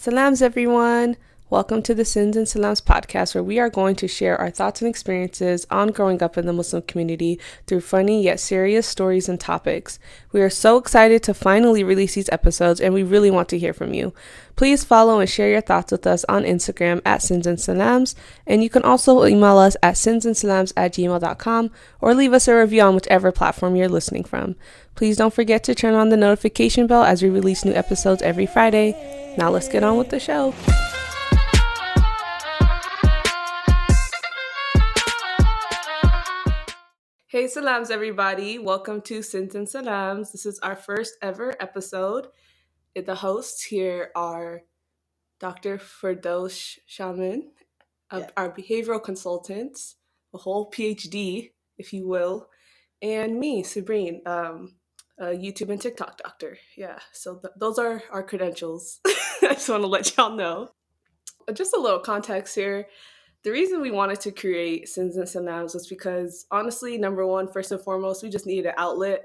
Salams, everyone. Welcome to the Sins and Salaams podcast, where we are going to share our thoughts and experiences on growing up in the Muslim community through funny yet serious stories and topics. We are so excited to finally release these episodes, and we really want to hear from you. Please follow and share your thoughts with us on Instagram at Sins&Salaams, and you can also email us at sinsandsalams@gmail.com or leave us a review on whichever platform you're listening from. Please don't forget to turn on the notification bell as we release new episodes every Friday. Now let's get on with the show. Hey Salams, everybody. Welcome to Sins and Salaams. This is our first ever episode. The hosts here are Dr. Firdaus Shaman, our behavioral consultants, a whole PhD, if you will, and me, Sabrine, a YouTube and TikTok doctor. Yeah, so those are our credentials. I just want to let y'all know. Just a little context here. The reason we wanted to create Sins and Salaams was because, honestly, number one, first and foremost, we just needed an outlet.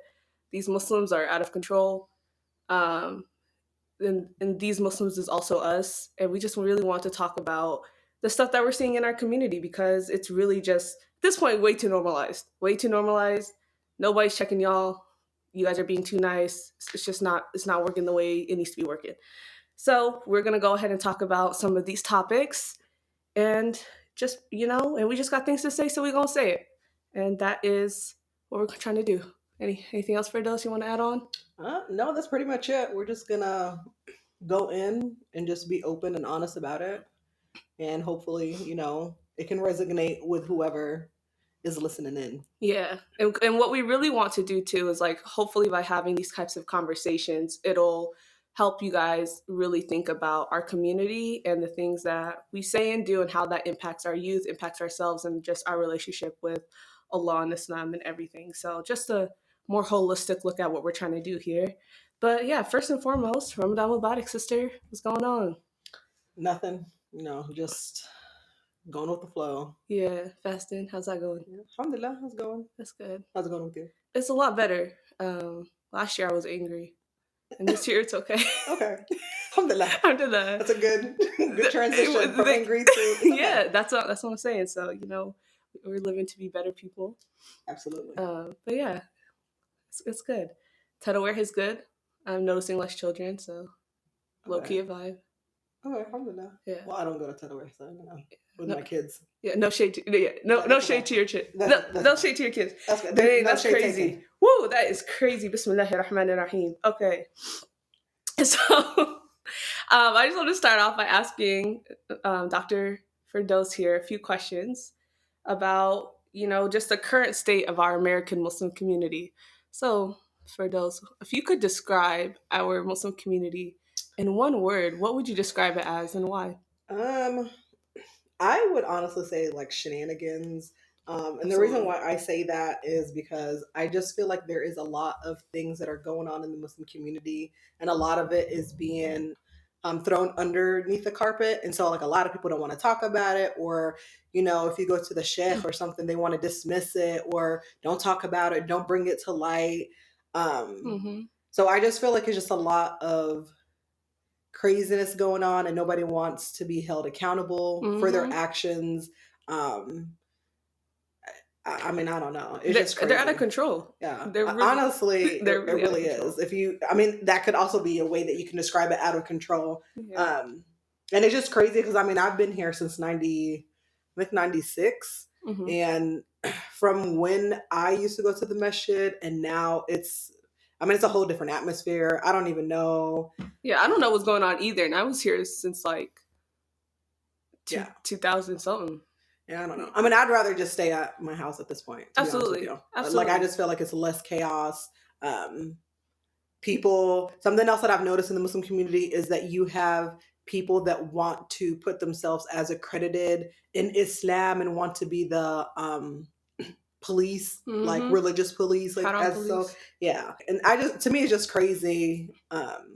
These Muslims are out of control. And these Muslims is also us. And we just really want to talk about the stuff that we're seeing in our community because it's really just, at this point, way too normalized. Way too normalized. Nobody's checking y'all. You guys are being too nice. It's not working the way it needs to be working. So we're going to go ahead and talk about some of these topics. And just, and we just got things to say, so we're going to say it. And that is what we're trying to do. Anything else, Firdaus, you want to add on? No, that's pretty much it. We're just going to go in and just be open and honest about it. And hopefully, it can resonate with whoever is listening in. Yeah. And what we really want to do, too, is hopefully by having these types of conversations, it'll help you guys really think about our community and the things that we say and do and how that impacts our youth, impacts ourselves, and just our relationship with Allah and Islam and everything. So just a more holistic look at what we're trying to do here. But yeah, first and foremost, Ramadan Mubarak, sister. What's going on? Nothing, just going with the flow. Yeah, fasting. How's that going? Yeah. Alhamdulillah, how's it going? That's good. How's it going with you? It's a lot better. Last year I was angry. And this year it's okay. Okay. Alhamdulillah. Alhamdulillah. That's a good transition from angry to okay. Yeah, that's what I'm saying. So, we're living to be better people. Absolutely. But yeah, it's good. Tadaweh is good. I'm noticing less children, so low-key a vibe. Okay, alhamdulillah. Yeah. Well, I don't go to Tadaweh, so with my kids. Yeah, no shade to no shade to your kids. No shade to your kids. That's good. That's crazy. Taken. Woo, that is crazy. Bismillahir Rahmanir Rahim. Okay. So I just want to start off by asking Dr. Firdaus here a few questions about, just the current state of our American Muslim community. So, Firdaus, if you could describe our Muslim community in one word, what would you describe it as and why? I would honestly say shenanigans. And the reason why I say that is because I just feel like there is a lot of things that are going on in the Muslim community, and a lot of it is being thrown underneath the carpet. And so a lot of people don't want to talk about it, or, if you go to the sheikh or something, they want to dismiss it or don't talk about it, don't bring it to light. So I just feel like it's just a lot of craziness going on, and nobody wants to be held accountable for their actions. I mean, I don't know. It's just crazy. They're out of control. Yeah. Honestly, it really is. That could also be a way that you can describe it, out of control. Yeah. And it's just crazy because, I've been here since 96. And from when I used to go to the masjid and now it's a whole different atmosphere. I don't even know. Yeah, I don't know what's going on either. And I was here since 2000 something. Yeah, I don't know. I'd rather just stay at my house at this point. Absolutely. Absolutely. I just feel like it's less chaos. Something else that I've noticed in the Muslim community is that you have people that want to put themselves as accredited in Islam and want to be the police, like religious police, police. So yeah. And to me it's just crazy. And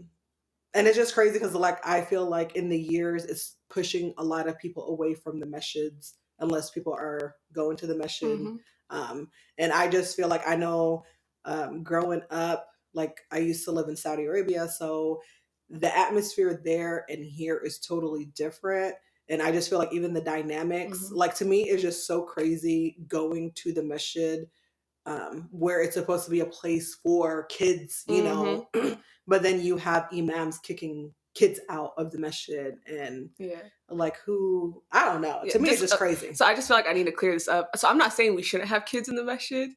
it's just crazy because I feel like in the years it's pushing a lot of people away from the masjids unless people are going to the masjid. And I just feel like I know growing up, I used to live in Saudi Arabia, so the atmosphere there and here is totally different. And I just feel like even the dynamics, like to me, is just so crazy going to the masjid, where it's supposed to be a place for kids, you know, but then you have imams kicking kids out of the masjid and like who, I don't know. To me, it's just crazy. So I just feel like I need to clear this up. So I'm not saying we shouldn't have kids in the masjid.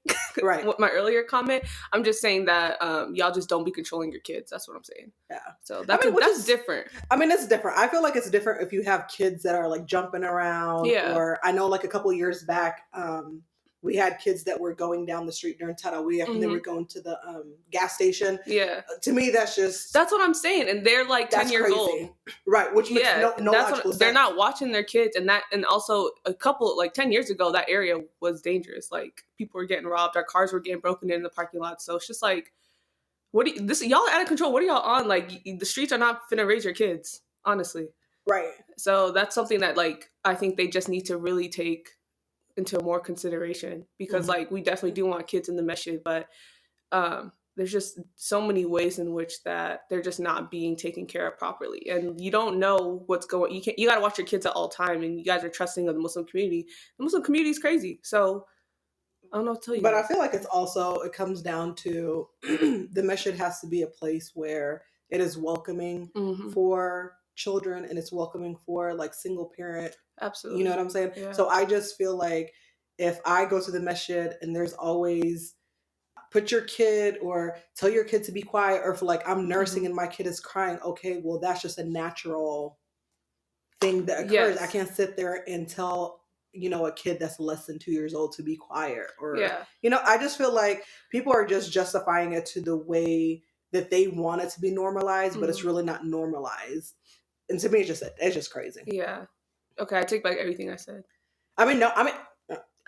Right. With my earlier comment, I'm just saying that y'all just don't be controlling your kids. That's what I'm saying. Yeah. So that's different. I mean, it's different. I feel like it's different if you have kids that are like jumping around. Yeah. Or I know like a couple years back, we had kids that were going down the street during Tarawih and they were going to the gas station. Yeah. To me, that's what I'm saying. And they're like 10 years old. Right. Which makes no logical sense. They're not watching their kids. And also a couple, like 10 years ago, that area was dangerous. Like people were getting robbed. Our cars were getting broken in the parking lot. So it's just like, y'all are out of control. What are y'all on? Like the streets are not finna raise your kids, honestly. Right. So that's something that like, I think they just need to really take into more consideration because like we definitely do want kids in the masjid, but there's just so many ways in which that they're just not being taken care of properly, and you don't know what's going. You got to watch your kids at all time, and you guys are trusting of the Muslim community. The Muslim community is crazy, so I don't know what to tell you. But I feel like it comes down to the masjid has to be a place where it is welcoming for children and it's welcoming for like single parent. Absolutely. You know what I'm saying? Yeah. So I just feel like if I go to the masjid and there's always put your kid or tell your kid to be quiet, or if like I'm nursing and my kid is crying, okay, well that's just a natural thing that occurs. Yes. I can't sit there and tell, you know, a kid that's less than 2 years old to be quiet, or, you know, I just feel like people are just justifying it to the way that they want it to be normalized, but it's really not normalized. And to me, it's just crazy. Yeah. Okay, I take back everything I said. No,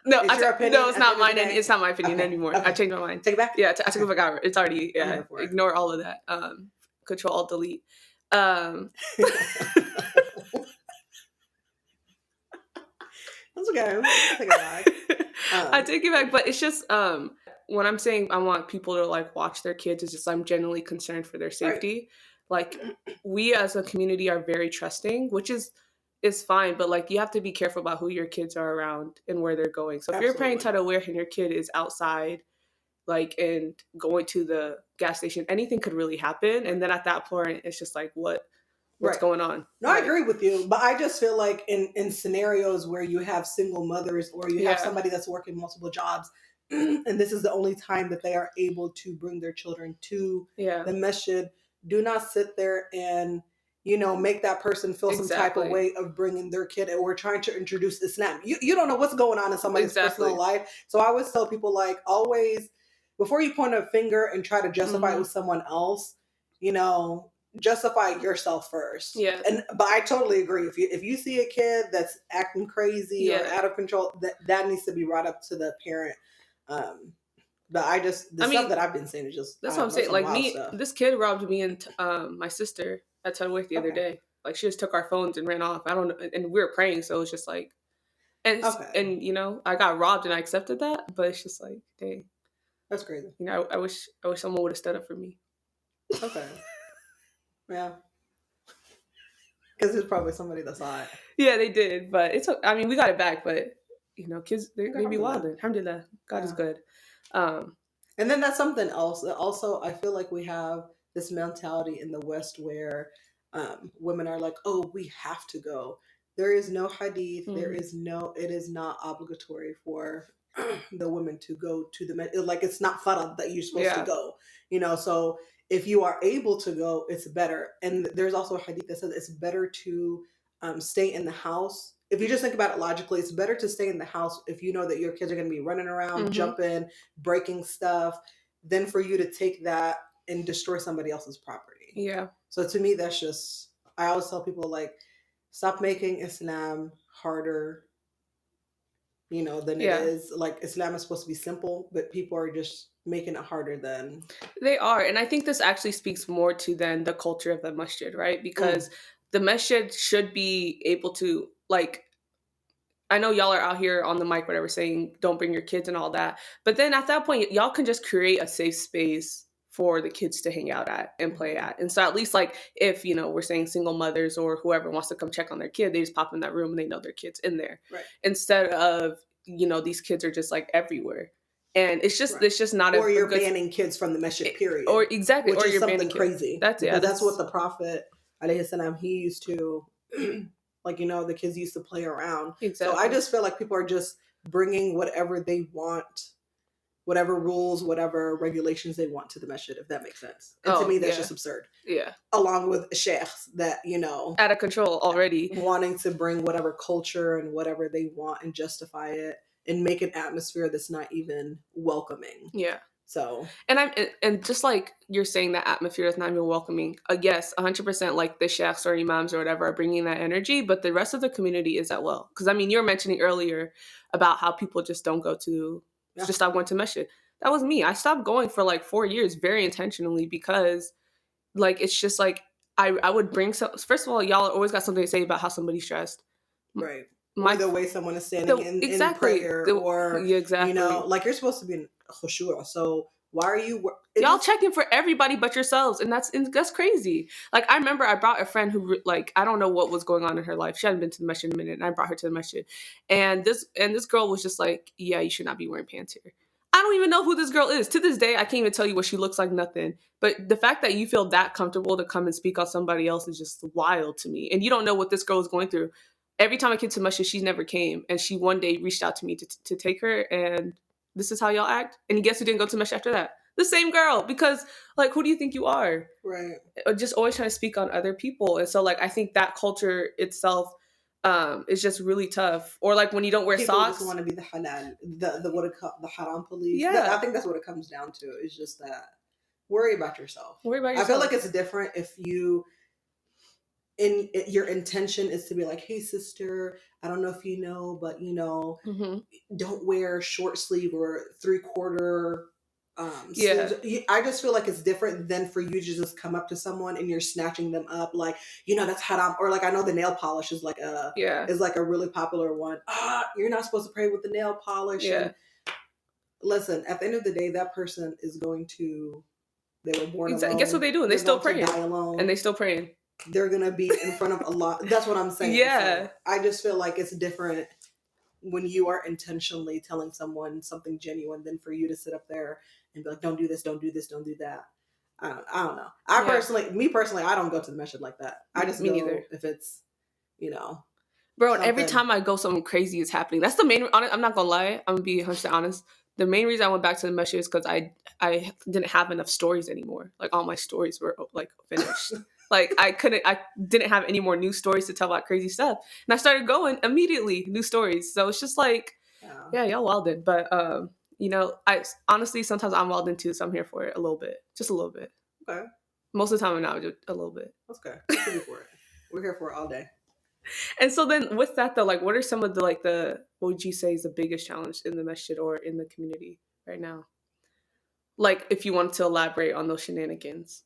it's not mine. It's not my opinion anymore. Okay. I changed my mind. Take it back? Yeah, I took it back out. It's already, ignore all of that. Control, Alt, Delete. That's okay. Take it back. I take it back, but it's just when I'm saying I want people to like watch their kids, it's just I'm genuinely concerned for their safety. Right. Like we as a community are very trusting, which is fine, but like you have to be careful about who your kids are around and where they're going. So if you're praying Tarawih and your kid is outside, like and going to the gas station, anything could really happen. And then at that point, it's just like what's going on? No, I agree with you, but I just feel like in scenarios where you have single mothers or you have somebody that's working multiple jobs, and this is the only time that they are able to bring their children to the masjid, do not sit there and, you know, make that person feel some type of way of bringing their kid or trying to introduce Islam. You don't know what's going on in somebody's personal life. So I always tell people, like, always, before you point a finger and try to justify it with someone else, you know, justify yourself first. Yeah. But I totally agree. If you see a kid that's acting crazy or out of control, that needs to be brought up to the parent. But stuff that I've been saying is just, that's what I'm saying. Like this kid robbed me and my sister at Tarawih the other day. Like she just took our phones and ran off. I don't know, and we were praying, so it's just like, and you know, I got robbed and I accepted that, but it's just like, dang, that's crazy. You know, I wish someone would have stood up for me. Okay. Yeah. Because there's probably somebody that saw it. Yeah, they did, but I mean, we got it back, but you know, kids they be wild. Alhamdulillah, God is good. And then that's something else. Also, I feel like we have this mentality in the West where women are like, oh, we have to go. There is no hadith. It is not obligatory for the women to go to the like it's not farad that you're supposed to go. You know, so if you are able to go, it's better. And there's also a hadith that says it's better to stay in the house. If you just think about it logically, it's better to stay in the house if you know that your kids are going to be running around, jumping, breaking stuff, than for you to take that and destroy somebody else's property. Yeah. So to me, that's just, I always tell people, like, stop making Islam harder, you know, than it is. Like, Islam is supposed to be simple, but people are just making it harder than they are. And I think this actually speaks more to then the culture of the masjid, right? Because the masjid should be able to, like, I know y'all are out here on the mic, whatever, saying don't bring your kids and all that. But then at that point, y'all can just create a safe space for the kids to hang out at and play at. And so at least like if, we're saying single mothers or whoever wants to come check on their kid, they just pop in that room and they know their kid's in there. Right. Instead of, these kids are just like everywhere. And it's just not or you're good, banning kids from the masjid, period. Or exactly, which or is you're something banning crazy. That's that's what the Prophet alayhi salam, he used to like, the kids used to play around. Exactly. So I just feel like people are just bringing whatever they want, whatever rules, whatever regulations they want to the masjid, if that makes sense. And to me, that's just absurd. Yeah. Along with sheikhs that, out of control already, wanting to bring whatever culture and whatever they want and justify it and make an atmosphere that's not even welcoming. Yeah. So, and just like you're saying, that atmosphere is not even welcoming. Yes, 100%. Like the sheikhs or imams or whatever are bringing that energy, but the rest of the community is that well. Because you were mentioning earlier about how people just don't go to, just stop going to masjid. That was me. I stopped going for like 4 years very intentionally because, like, it's just like I would bring some. First of all, y'all always got something to say about how somebody's stressed. Right. Or the way someone is standing in prayer, or exactly. Like you're supposed to be in khushua. So why are you? Y'all checking for everybody but yourselves, and that's crazy. Like I remember, I brought a friend who I don't know what was going on in her life. She hadn't been to the masjid in a minute, and I brought her to the masjid, and this girl was just like, "Yeah, you should not be wearing pants here." I don't even know who this girl is. To this day, I can't even tell you what she looks like, nothing. But the fact that you feel that comfortable to come and speak on somebody else is just wild to me. And you don't know what this girl is going through. Every time I came to masjid, she never came. And she one day reached out to me to take her. And this is how y'all act? And guess who didn't go to masjid after that? The same girl. Because, like, who do you think you are? Right. Just always trying to speak on other people. And so, like, I think that culture itself is just really tough. Or like when you don't wear people socks. Just want to be the halal, the haram police. Yeah. I think that's what it comes down to. It's just that worry about yourself. I feel like it's different if you, your intention is to be like, hey sister, I don't know if you know, but don't wear short sleeve or 3/4 sleeves. I just feel like it's different than for you to just come up to someone and you're snatching them up like, that's haram. Or like I know the nail polish is like a really popular one. You're not supposed to pray with the nail polish. And listen, at the end of the day, that person is going to, they were born alone. Guess what they do? And they still praying. And they still praying. They're gonna be in front of Allah. That's what I'm saying. Yeah. So I just feel like it's different when you are intentionally telling someone something genuine than for you to sit up there and be like, don't do this, don't do this, don't do that. I don't know. Me personally, I don't go to the masjid like that. I just go neither. If it's, Bro, and every time I go, something crazy is happening. That's the main. I'm not gonna lie. I'm gonna be 100% honest. The main reason I went back to the masjid is because I didn't have enough stories anymore. Like all my stories were like finished. Like I didn't have any more new stories to tell about crazy stuff. And I started going immediately, new stories. So it's just like, yeah y'all wildin'. But, I honestly, sometimes I'm wildin' too. So I'm here for it a little bit, just a little bit. Okay. Most of the time I'm not, just a little bit. Okay. We're here for it. We're here for it all day. And so then with that though, like what are some of the what would you say is the biggest challenge in the masjid or in the community right now? Like if you wanted to elaborate on those shenanigans.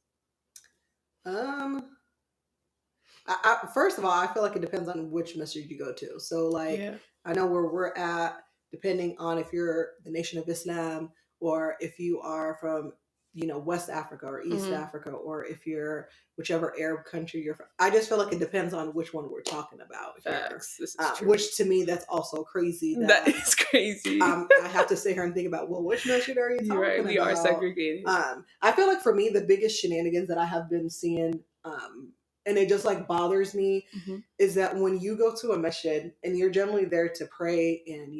First of all, I feel like it depends on which masjid you go to. So like, I know where we're at, depending on if you're the Nation of Islam or if you are from, West Africa or East Africa, or if you're whichever Arab country you're from. I just feel like it depends on which one we're talking about. Facts. This is true. Which to me, that's also crazy. That is crazy. I have to sit here and think about, well, which masjid are you talking about? We are segregated. I feel like for me, the biggest shenanigans that I have been seeing, and it just like bothers me, is that when you go to a masjid and you're generally there to pray and,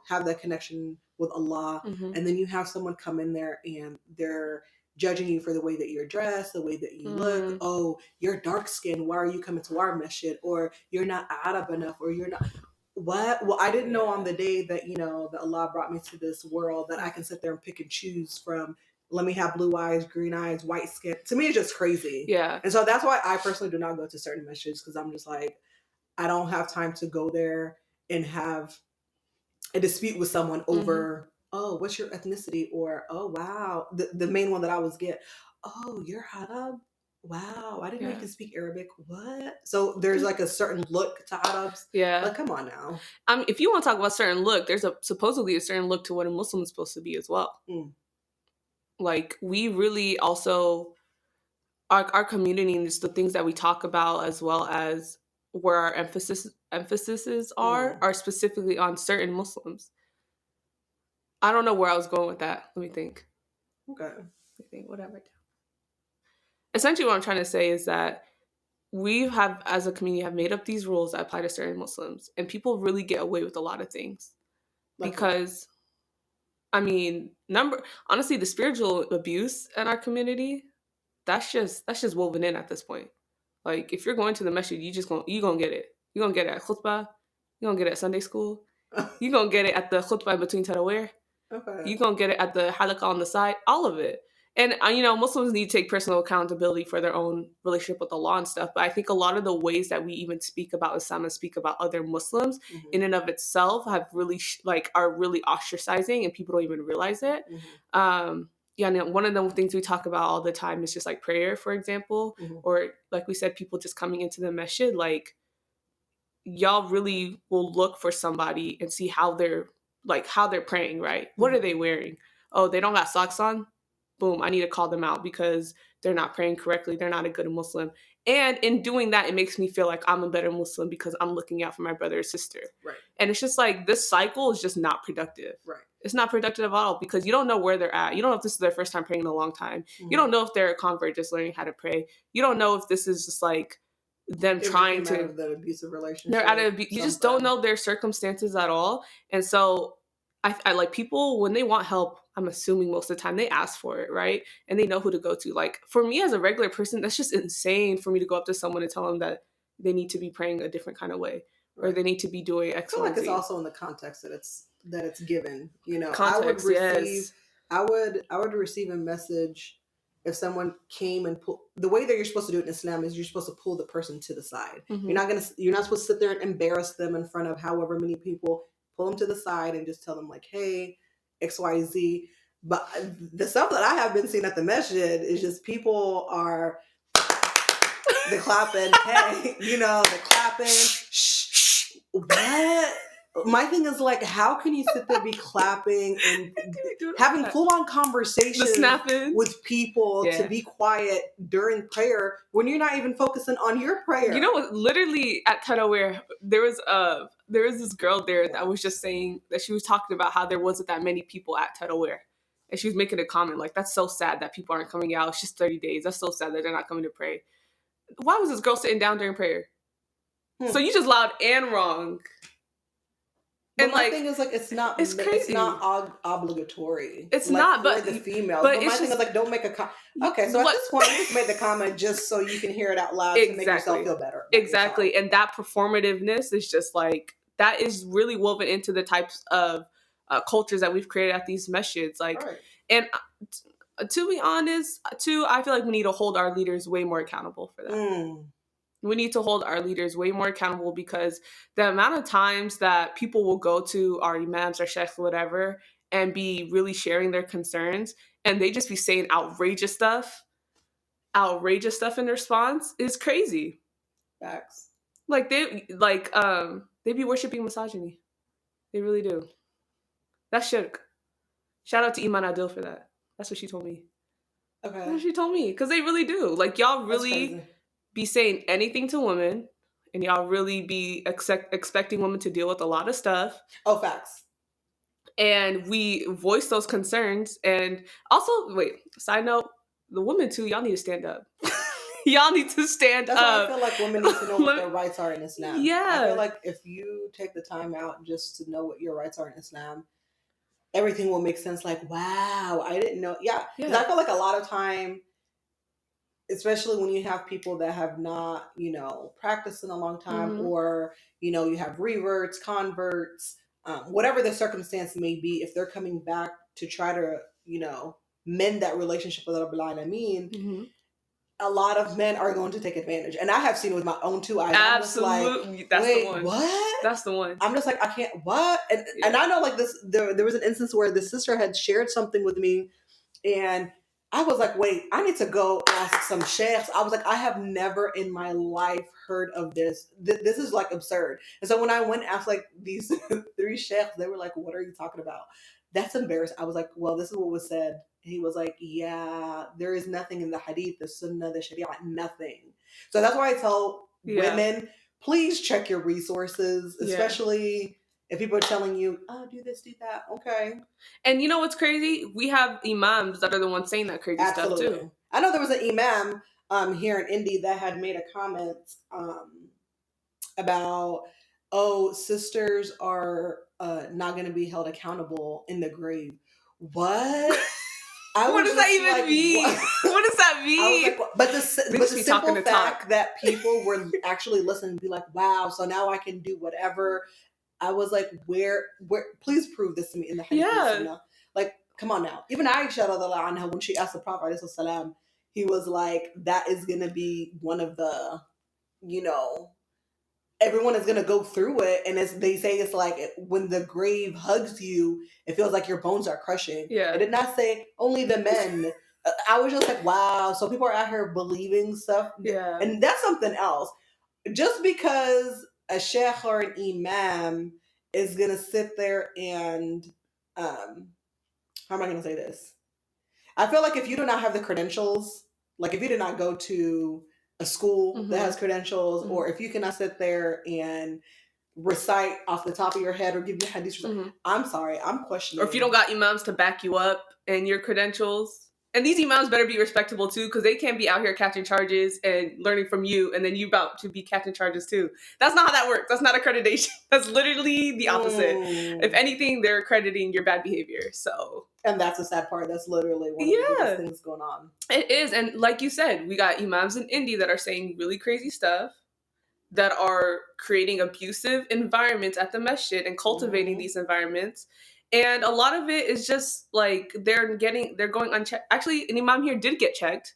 have that connection with Allah, and then you have someone come in there and they're judging you for the way that you're dressed, the way that you look. Oh, you're dark skinned. Why are you coming to our masjid? Or you're not Arab enough, or you're not. What? Well, I didn't know on the day that, that Allah brought me to this world that I can sit there and pick and choose from. Let me have blue eyes, green eyes, white skin. To me, it's just crazy. Yeah. And so that's why I personally do not go to certain masjids, because I'm just like, I don't have time to go there and have a dispute with someone over, oh, what's your ethnicity? Or, oh, wow. The main one that I was get, oh, you're Arab? Wow, I didn't know you could speak Arabic. What? So there's like a certain look to Arabs. Yeah. Like, come on now. If you want to talk about certain look, there's supposedly a certain look to what a Muslim is supposed to be as well. Like, we really also, our community and just the things that we talk about, as well as where our emphases are specifically on certain Muslims. I don't know where I was going with that. Let me think. Okay. Let me think. Whatever. Essentially, what I'm trying to say is that we have, as a community, have made up these rules that apply to certain Muslims, and people really get away with a lot of things Like what? because, I mean, honestly, the spiritual abuse in our community, that's just woven in at this point. Like, if you're going to the masjid, you gonna get it. You gonna get it at khutbah. You gonna get it at Sunday school. You gonna get it at the khutbah in between tarawih. Okay. You gonna get it at the halakha on the side. All of it. And Muslims need to take personal accountability for their own relationship with Allah and stuff. But I think a lot of the ways that we even speak about Islam and speak about other Muslims, in and of itself, have really are really ostracizing, and people don't even realize it. Yeah, and one of the things we talk about all the time is just like prayer, for example, or like we said, people just coming into the masjid. Like, y'all really will look for somebody and see how they're praying, right? What are they wearing? Oh, they don't got socks on? Boom, I need to call them out because they're not praying correctly. They're not a good Muslim. And in doing that, it makes me feel like I'm a better Muslim because I'm looking out for my brother or sister. Right. And it's just like, this cycle is just not productive. Right. It's not productive at all because you don't know where they're at. You don't know if this is their first time praying in a long time. You don't know if they're a convert just learning how to pray. You don't know if this is just like them trying to, out of the abusive relationship. They're out of, you just don't know their circumstances at all. And so I like, people, when they want help, I'm assuming most of the time they ask for it, right? And they know who to go to. Like, for me as a regular person, that's just insane for me to go up to someone and tell them that they need to be praying a different kind of way, or they need to be doing X, I feel Y, like and it's Z. also in the context that it's given. Context, I would receive a message if someone came and the way that you're supposed to do it in Islam is you're supposed to pull the person to the side. You're not supposed to sit there and embarrass them in front of however many people. Pull them to the side and just tell them like, hey, XYZ. But the stuff that I have been seeing at the masjid is just people are the clapping, hey, the clapping. Shh. What? My thing is like, how can you sit there be clapping and having full-on conversations with people to be quiet during prayer when you're not even focusing on your prayer? You know what? Literally at Tarawih, there was this girl there that was just saying that she was talking about how there wasn't that many people at Tarawih. And she was making a comment like, that's so sad that people aren't coming out. It's just 30 days. That's so sad that they're not coming to pray. Why was this girl sitting down during prayer? So you just loud and wrong. But and my thing is like, it's not. It's crazy. It's not obligatory. It's like, not, but for the females. But my thing is like, don't make a comment. Okay, so at this point, you just made the comment just so you can hear it out loud to make yourself feel better. Exactly, and that performativeness is just like, that is really woven into the types of cultures that we've created at these masjids. Like, and to be honest, too, I feel like we need to hold our leaders way more accountable for that. We need to hold our leaders way more accountable because the amount of times that people will go to our imams or sheikhs, whatever, and be really sharing their concerns, and they just be saying outrageous stuff in response is crazy. Facts. Like, they be worshiping misogyny. They really do. That's shirk. Shout out to Iman Adil for that. That's what she told me. Okay. That's what she told me. Because they really do. Like, y'all really be saying anything to women, and y'all really be expecting women to deal with a lot of stuff. Oh, facts. And we voice those concerns. And also, side note, the women too, y'all need to stand up. Y'all need to stand That's up. Why I feel like women need to know what their rights are in Islam. Yeah. I feel like if you take the time out just to know what your rights are in Islam, everything will make sense. Like, wow, I didn't know. Yeah. Because I feel like a lot of time, especially when you have people that have not, practiced in a long time, or, you have reverts, converts, whatever the circumstance may be, if they're coming back to try to, mend that relationship with Allah Alameen, a lot of men are going to take advantage. And I have seen it with my own two eyes. Absolutely. Like, that's the one. What? That's the one. I'm just like, I can't, what? And I know like this, there was an instance where the sister had shared something with me, and I was like, wait, I need to go ask some sheikhs. I was like, I have never in my life heard of this. This is like absurd. And so when I went and asked like these 3 sheikhs, they were like, what are you talking about? That's embarrassing. I was like, well, this is what was said And he was like, yeah, there is nothing in the hadith, the sunnah, the sharia, nothing. So that's why I tell women, please check your resources, especially if people are telling you, oh, do this, do that. Okay. And you know what's crazy? We have imams that are the ones saying that crazy stuff too. I know there was an imam here in Indy that had made a comment about, oh, sisters are not going to be held accountable in the grave. What? What does that even mean? What does that mean? But the simple fact that people were actually listening and be like, wow, so now I can do whatever. I was like, where, please prove this to me in the hadith. Yeah. Like, come on now. Even Aisha, when she asked the Prophet, he was like, that is going to be one of the, everyone is going to go through it. And as they say, it's like when the grave hugs you, it feels like your bones are crushing. Yeah. It did not say only the men. I was just like, wow. So people are out here believing stuff. Yeah. And that's something else. Just because a sheikh or an imam is going to sit there and, how am I going to say this? I feel like if you do not have the credentials, like if you did not go to a school that has credentials, or if you cannot sit there and recite off the top of your head or give you hadith, I'm sorry, I'm questioning. Or if you don't got imams to back you up and your credentials. And these imams better be respectable too, because they can't be out here catching charges and learning from you, and then you about to be catching charges too. That's not how that works. That's not accreditation. That's literally the opposite. If anything, they're accrediting your bad behavior. So, and that's the sad part. That's literally one of the biggest things going on. It is, and like you said, we got imams in India that are saying really crazy stuff, that are creating abusive environments at the masjid and cultivating these environments. And a lot of it is just like they're going unchecked. Actually, an imam here did get checked.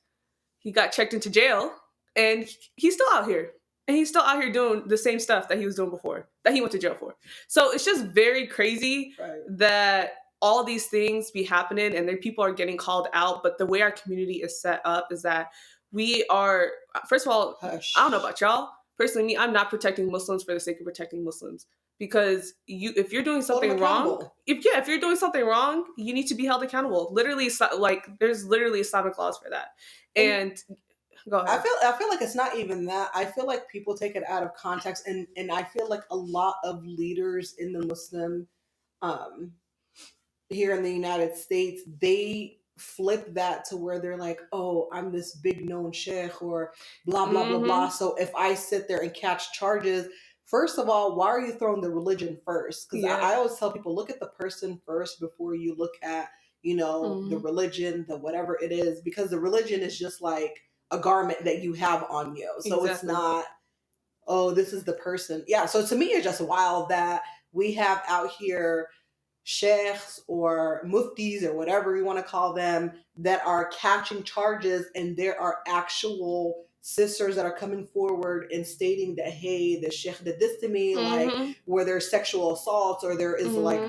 He got checked into jail, and he's still out here. And he's still out here doing the same stuff that he was doing before, that he went to jail for. So it's just very crazy that all these things be happening and then people are getting called out. But the way our community is set up is that we are, first of all, I don't know about y'all. Personally, me, I'm not protecting Muslims for the sake of protecting Muslims. Because if you're doing something wrong, if you're doing something wrong, you need to be held accountable. Literally, like there's literally Islamic laws for that. And go ahead. I feel like it's not even that. I feel like people take it out of context, and I feel like a lot of leaders in the Muslim, here in the United States, they flip that to where they're like, oh, I'm this big known sheikh or blah blah blah blah. So if I sit there and catch charges. First of all, why are you throwing the religion first? Because I always tell people, look at the person first before you look at, the religion, the whatever it is. Because the religion is just like a garment that you have on you. So It's not, oh, this is the person. Yeah, so to me, it's just wild that we have out here sheikhs or muftis or whatever you want to call them that are catching charges, and there are actual sisters that are coming forward and stating that, hey, the sheikh did this to me, like where there's sexual assaults or there is like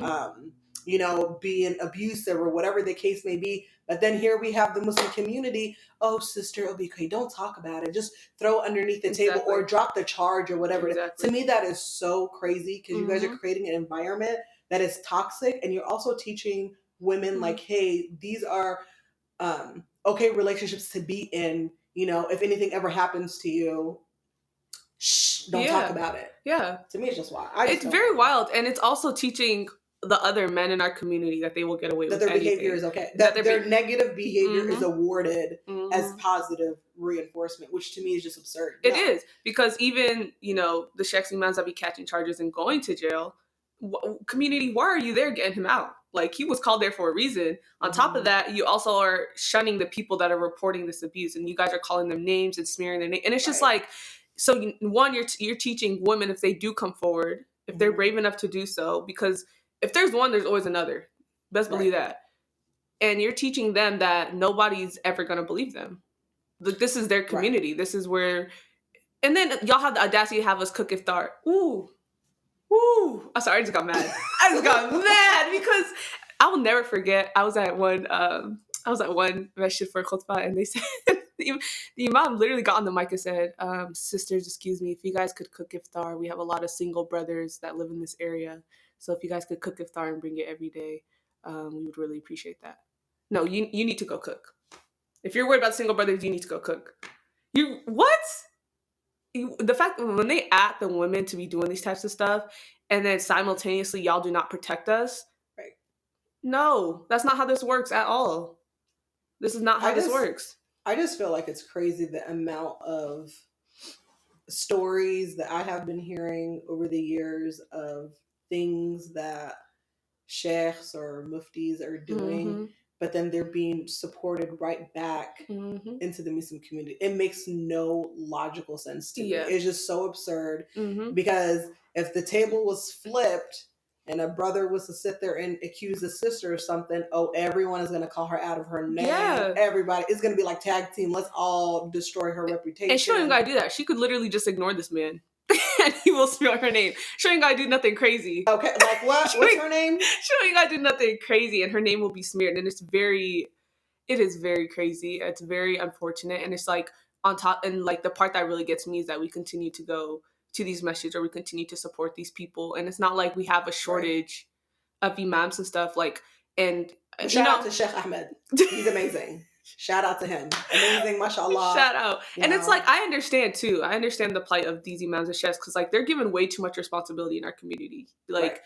being abusive or whatever the case may be. But then here we have the Muslim community, oh sister, it'll be okay, don't talk about it, just throw it underneath the table or drop the charge or whatever. To me, that is so crazy, because you guys are creating an environment that is toxic, and you're also teaching women like, hey, these are okay relationships to be in. If anything ever happens to you, shh, don't talk about it. Yeah. To me, it's just wild. It's very wild, and it's also teaching the other men in our community that they will get away with that their behavior is okay. That their negative behavior is awarded as positive reinforcement, which to me is just absurd. It is, because even, the sheikhs and imams that be catching charges and going to jail, community, why are you there getting him out? Like, he was called there for a reason. On top of that, you also are shunning the people that are reporting this abuse, and you guys are calling them names and smearing their name. And it's just like, so one, you're teaching women, if they do come forward, if they're brave enough to do so, because if there's one, there's always another. Best believe that. And you're teaching them that nobody's ever going to believe them. Like, this is their community. This is where, and then y'all have the audacity to have us cook iftar. Ooh. I'm sorry, I just got mad. Because I will never forget. I was at one masjid for khutbah, and they said the imam literally got on the mic and said, "Sisters, excuse me, if you guys could cook iftar, we have a lot of single brothers that live in this area. So if you guys could cook iftar and bring it every day, we would really appreciate that." No, you need to go cook. If you're worried about single brothers, you need to go cook. You what? The fact that when they ask the women to be doing these types of stuff, and then simultaneously y'all do not protect us. Right. No, that's not how this works at all. This is not how this works. I just feel like it's crazy the amount of stories that I have been hearing over the years of things that sheikhs or muftis are doing, but then they're being supported right back into the Muslim community. It makes no logical sense to me. It's just so absurd because if the table was flipped and a brother was to sit there and accuse a sister of something, everyone is going to call her out of her name. Yeah. Everybody is going to be like, tag team, let's all destroy her reputation. And she don't even gotta do that. She could literally just ignore this man. And he will spell her name. She ain't gotta do nothing crazy. Okay, like what? What's her name? She ain't gotta do nothing crazy, and her name will be smeared. And it is very crazy. It's very unfortunate, and it's like on top. And like the part that really gets me is that we continue to go to these messages, or we continue to support these people, and it's not like we have a shortage of imams and stuff. Like, and shout out to Sheikh Ahmed. He's amazing. Shout out to him. Amazing, mashallah. Shout out. And it's like, I understand too. I understand the plight of these imams and chefs because like they're given way too much responsibility in our community. Like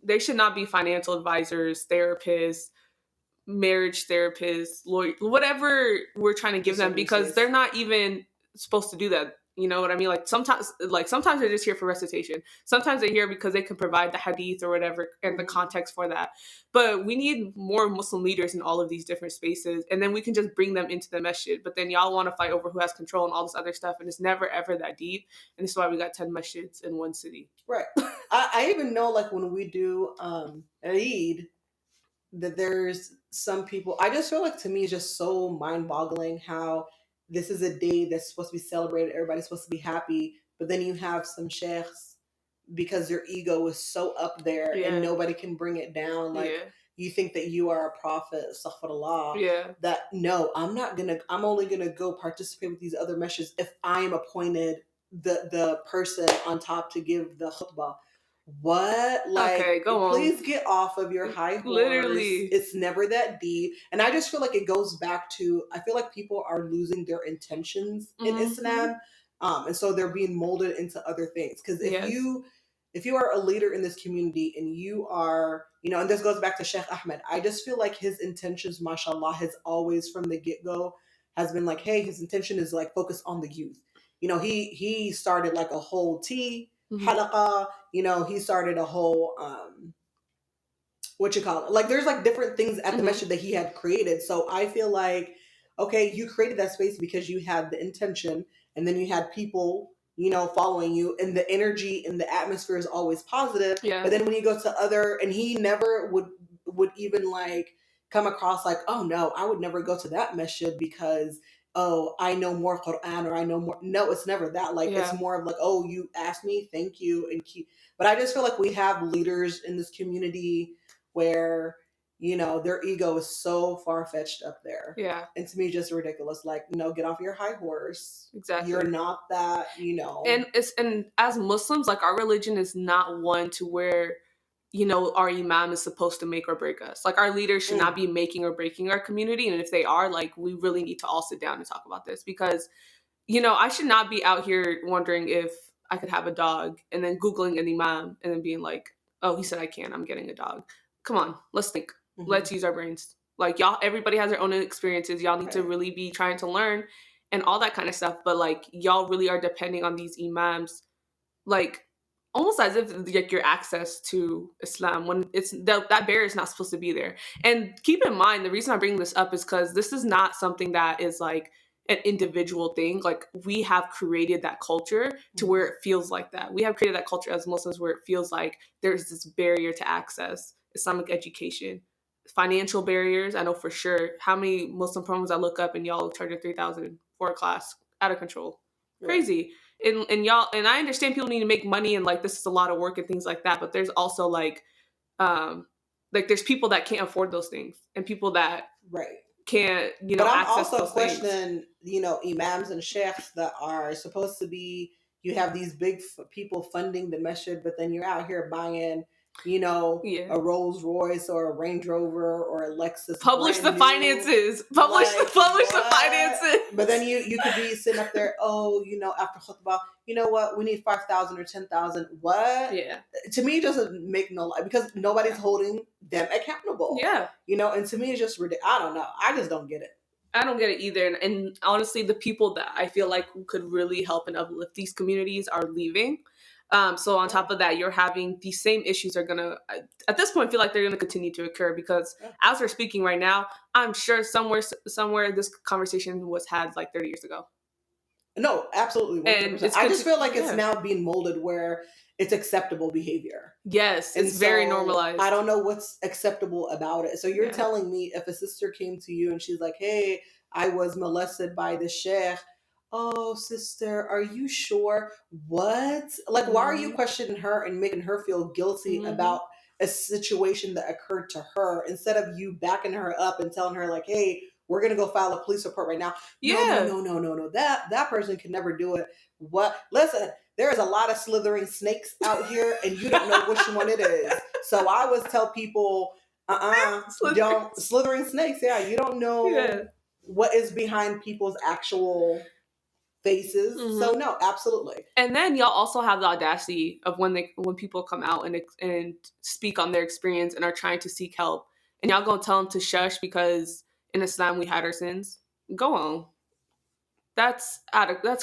they should not be financial advisors, therapists, marriage therapists, lawyers, whatever we're trying to give them, because they're not even supposed to do that. You know what I mean? Like sometimes they're just here for recitation. Sometimes they're here because they can provide the hadith or whatever and the context for that. But we need more Muslim leaders in all of these different spaces, and then we can just bring them into the masjid. But then y'all want to fight over who has control and all this other stuff, and it's never ever that deep. And this is why we got 10 masjids in one city. Right. I even know, like when we do Eid, that there's some people. I just feel like, to me, it's just so mind-boggling how this is a day that's supposed to be celebrated. Everybody's supposed to be happy. But then you have some sheikhs, because their ego is so up there and nobody can bring it down. Like you think that you are a prophet, astaghfirullah. Yeah. That no, I'm only gonna go participate with these other meshes if I'm appointed the person on top to give the khutbah. What? Like, okay, please get off of your high horse. Literally. It's never that deep. And I just feel like it goes back to, I feel like people are losing their intentions in Islam. And so they're being molded into other things. Because if you are a leader in this community and you are, and this goes back to Sheikh Ahmed, I just feel like his intentions, mashallah, has always from the get-go has been like, hey, his intention is like focus on the youth. He started like a whole halaqa, he started a whole like there's like different things at the masjid that he had created. So I feel like, okay, you created that space because you had the intention, and then you had people following you, and the energy and the atmosphere is always positive. But then when you go to and he never would even like come across like, oh no, I would never go to that masjid because I know more Quran, or I know more. No, it's never that. Like, it's more of like, oh, you asked me, thank you, and keep. But I just feel like we have leaders in this community where, their ego is so far-fetched up there. Yeah. And to me, just ridiculous. Like, no, get off your high horse. Exactly. You're not that, And as Muslims, like, our religion is not one to where, our imam is supposed to make or break us. Like, our leaders should not be making or breaking our community. And if they are, like, we really need to all sit down and talk about this, because, I should not be out here wondering if I could have a dog and then Googling an imam and then being like, oh, he said I can, I'm getting a dog. Come on, let's think. Let's use our brains. Like, y'all, everybody has their own experiences. Y'all need to really be trying to learn and all that kind of stuff. But like, y'all really are depending on these imams, like, almost as if like your access to Islam, when it's that barrier is not supposed to be there. And keep in mind, the reason I bring this up is because this is not something that is like an individual thing. Like, we have created that culture to where it feels like that. We have created that culture as Muslims where it feels like there's this barrier to access Islamic education. Financial barriers, I know for sure. How many Muslim programs I look up and y'all charging $3,000 for a class? Out of control. Crazy. And y'all, and I understand people need to make money and like this is a lot of work and things like that, but there's also like there's people that can't afford those things and people that can't, but I'm also questioning, imams and sheikhs that are supposed to be, you have these big people funding the masjid, but then you're out here buying Yeah. a Rolls Royce or a Range Rover or a Lexus. Publish the brand new. finances. Publish the finances. But then you could be sitting up there, after khutbah, you know what? We need 5,000 or 10,000. What? Yeah. To me, it doesn't make no life because nobody's holding them accountable. Yeah. And to me, it's just ridiculous. I don't know. I just don't get it. I don't get it either. And honestly, the people that I feel like could really help and uplift these communities are leaving. So on top of that, you're having these same issues are going to, at this point, feel like they're going to continue to occur because as we're speaking right now, I'm sure somewhere this conversation was had like 30 years ago. No, absolutely. 100%. And I just feel like it's now being molded where it's acceptable behavior. Yes, it's very normalized. I don't know what's acceptable about it. So you're telling me if a sister came to you and she's like, hey, I was molested by the sheikh. Oh, sister, are you sure? What? Like, why are you questioning her and making her feel guilty about a situation that occurred to her instead of you backing her up and telling her like, hey, we're going to go file a police report right now. Yeah. No. That person can never do it. What? Listen, there's a lot of slithering snakes out here and you don't know which one it is. So I always tell people, slithering snakes. Yeah. You don't know what is behind people's actual faces. So no, absolutely. And then y'all also have the audacity of when people come out and speak on their experience and are trying to seek help, and y'all gonna tell them to shush because in Islam we had our sins. Go on. That's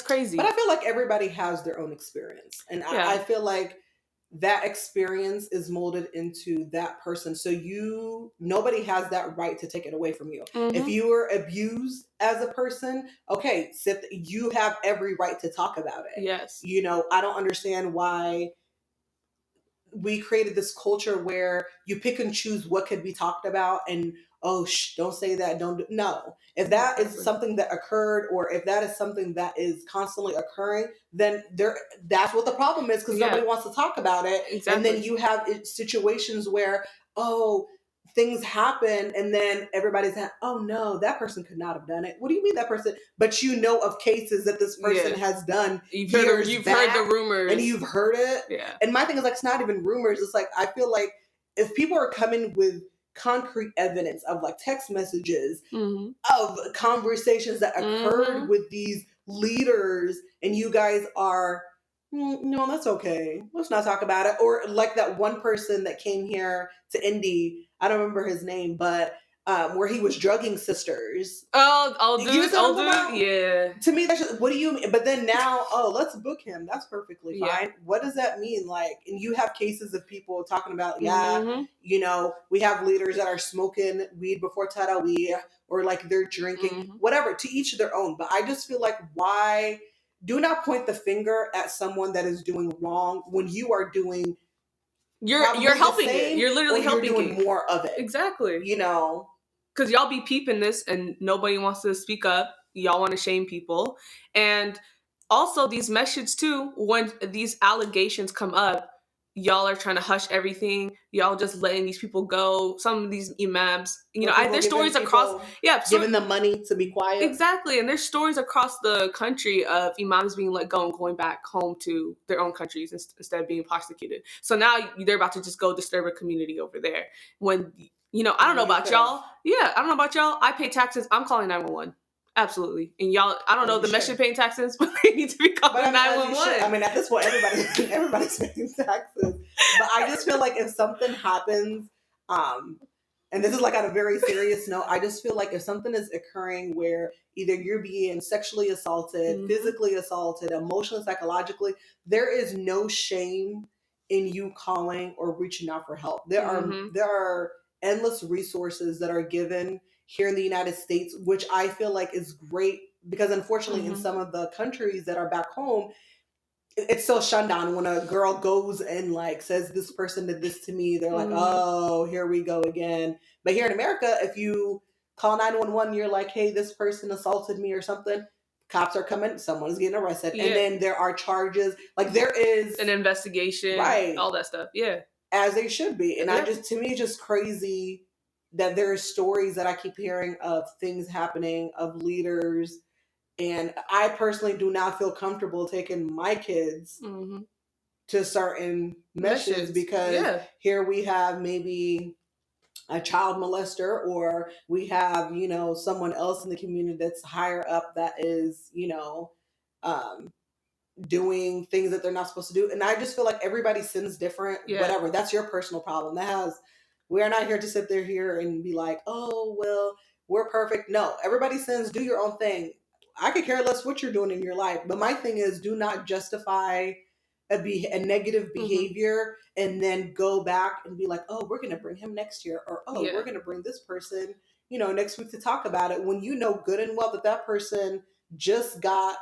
crazy. But I feel like everybody has their own experience, and I feel like that experience is molded into that person. So nobody has that right to take it away from you. If you were abused as a person, okay, you have every right to talk about it. Yes. I don't understand why we created this culture where you pick and choose what could be talked about and don't say that, no. If that is something that occurred or if that is something that is constantly occurring, then that's what the problem is because nobody wants to talk about it. Exactly. And then you have situations where things happen and then everybody's like, oh no, that person could not have done it. What do you mean that person? But of cases that this person has done. You've heard the rumors. And you've heard it. Yeah. And my thing is like, it's not even rumors. It's like, I feel like if people are coming with concrete evidence of like text messages, of conversations that occurred with these leaders and you guys are, no, that's okay. Let's not talk about it. Or like that one person that came here to Indy, I don't remember his name, but where he was drugging sisters. Oh, dude, yeah. To me, that's just, what do you mean? But then now, let's book him. That's perfectly fine. What does that mean? Like, and you have cases of people talking about, we have leaders that are smoking weed before Tarawih, or like they're drinking, whatever, to each their own. But I just feel like, why do not point the finger at someone that is doing wrong when you are doing you're helping it. You're literally helping you're doing more of it. Exactly. Because y'all be peeping this and nobody wants to speak up. Y'all want to shame people. And also these messages too, when these allegations come up, y'all are trying to hush everything. Y'all just letting these people go. Some of these imams, there's stories across, giving them money to be quiet. Exactly. And there's stories across the country of imams being let go and going back home to their own countries instead of being prosecuted. So now they're about to just go disturb a community over there. When, I don't know about y'all. Yeah, I don't know about y'all. I pay taxes. I'm calling 911. Absolutely. And y'all, I don't know the mesh paying taxes, but they need to be calling 911. I mean, at this point, everybody's paying taxes. But I just feel like if something happens, and this is like on a very serious note, I just feel like if something is occurring where either you're being sexually assaulted, physically assaulted, emotionally, psychologically, there is no shame in you calling or reaching out for help. There are endless resources that are given here in the United States, which I feel like is great because unfortunately in some of the countries that are back home, it's so shunned down. When a girl goes and like says this person did this to me, they're like, oh, here we go again. But here in America, if you call 911, you're like, hey, this person assaulted me or something. Cops are coming, someone's getting arrested. Yeah. And then there are charges. Like there is an investigation, right? All that stuff. Yeah. As they should be. And to me, it's just crazy that there are stories that I keep hearing of things happening, of leaders. And I personally do not feel comfortable taking my kids to certain meshes because here we have maybe a child molester, or we have, someone else in the community that's higher up that is, um, doing things that they're not supposed to do. And I just feel like everybody sins different. Whatever. That's your personal problem. We are not here to sit there here and be like, oh, well, we're perfect. No, everybody sins. Do your own thing. I could care less what you're doing in your life. But my thing is, do not justify a negative behavior and then go back and be like, oh, we're going to bring him next year. Or, oh, we're going to bring this person, next week to talk about it. When you know good and well that person just got,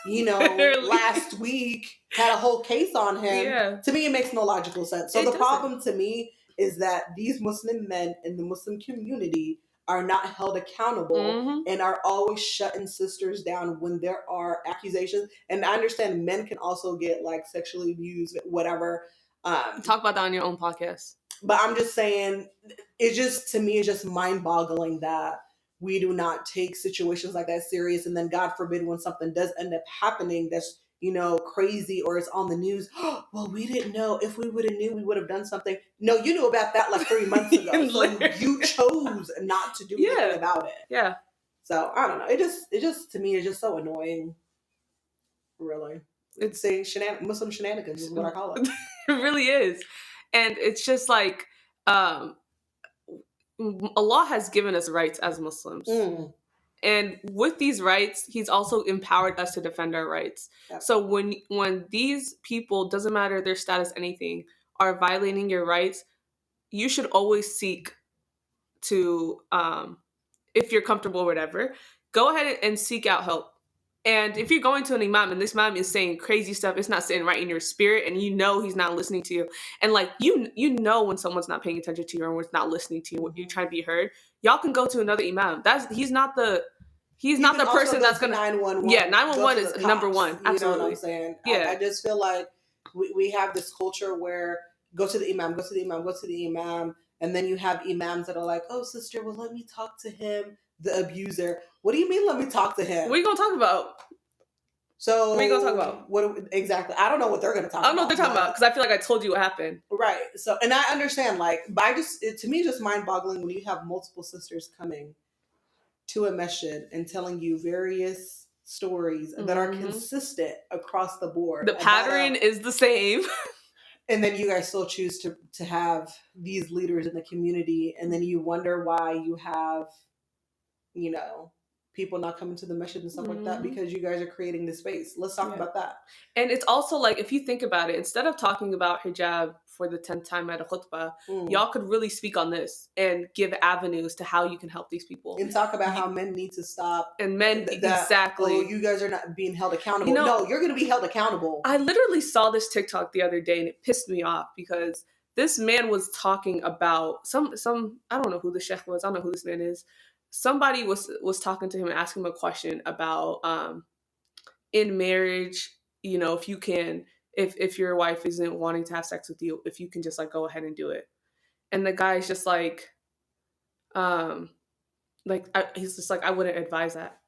last week had a whole case on him. Yeah. To me, it makes no logical sense. So the problem to me is that these Muslim men in the Muslim community are not held accountable and are always shutting sisters down when there are accusations. And I understand men can also get like sexually abused, whatever. Talk about that on your own podcast. But I'm just saying, to me, it's just mind-boggling that we do not take situations like that serious. And then God forbid when something does end up happening that's, crazy or it's on the news. Well, we didn't know. If we would have knew, we would have done something. No, you knew about that like 3 months ago. So you chose not to do anything about it. Yeah. So I don't know. It just to me, it's just so annoying. Really. It's Muslim shenanigans is what I call it. It really is. And it's just like, Allah has given us rights as Muslims. And with these rights, he's also empowered us to defend our rights. Yep. So when these people, doesn't matter their status, anything, are violating your rights, you should always seek to, if you're comfortable or whatever, go ahead and seek out help. And if you're going to an imam and this imam is saying crazy stuff, it's not sitting right in your spirit, and he's not listening to you, and like you know when someone's not paying attention to you or when it's not listening to you, when you're trying to be heard, y'all can go to another imam. He's not the person that's gonna 911. Yeah, 911 is number one. Absolutely. You know what I'm saying? Yeah. I just feel like we have this culture where go to the imam, and then you have imams that are like, oh sister, well let me talk to him. The abuser. What do you mean? Let me talk to him. What are you gonna talk about? So what are you gonna talk about? What exactly? I don't know what they're gonna talk about. I don't know what they're talking about because I feel like I told you what happened. Right. So, and I understand, but to me, it's just mind-boggling when you have multiple sisters coming to a masjid and telling you various stories that are consistent across the board. The pattern is the same. And then you guys still choose to have these leaders in the community, and then you wonder why you have, people not coming to the masjid and stuff like that because you guys are creating this space. Let's talk about that. And it's also like, if you think about it, instead of talking about hijab for the 10th time at a khutbah, y'all could really speak on this and give avenues to how you can help these people. And talk about how men need to stop. And men, exactly. Oh, you guys are not being held accountable. No, you're going to be held accountable. I literally saw this TikTok the other day and it pissed me off because this man was talking about some I don't know who the sheikh was. I don't know who this man is. Somebody was talking to him and asking him a question about in marriage, if you can, if your wife isn't wanting to have sex with you, if you can just like go ahead and do it. And the guy's just like, he's just like, I wouldn't advise that.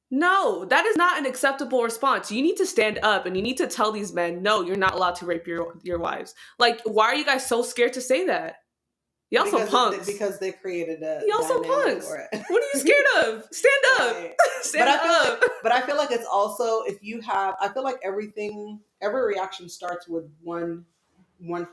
No, that is not an acceptable response. You need to stand up and you need to tell these men, no, you're not allowed to rape your wives. Like, why are you guys so scared to say that? Y'all some punks. Because they created a Y'all some punks. What are you scared of? Stand up. Right. Stand up. But I feel like it's also, I feel like every reaction starts with one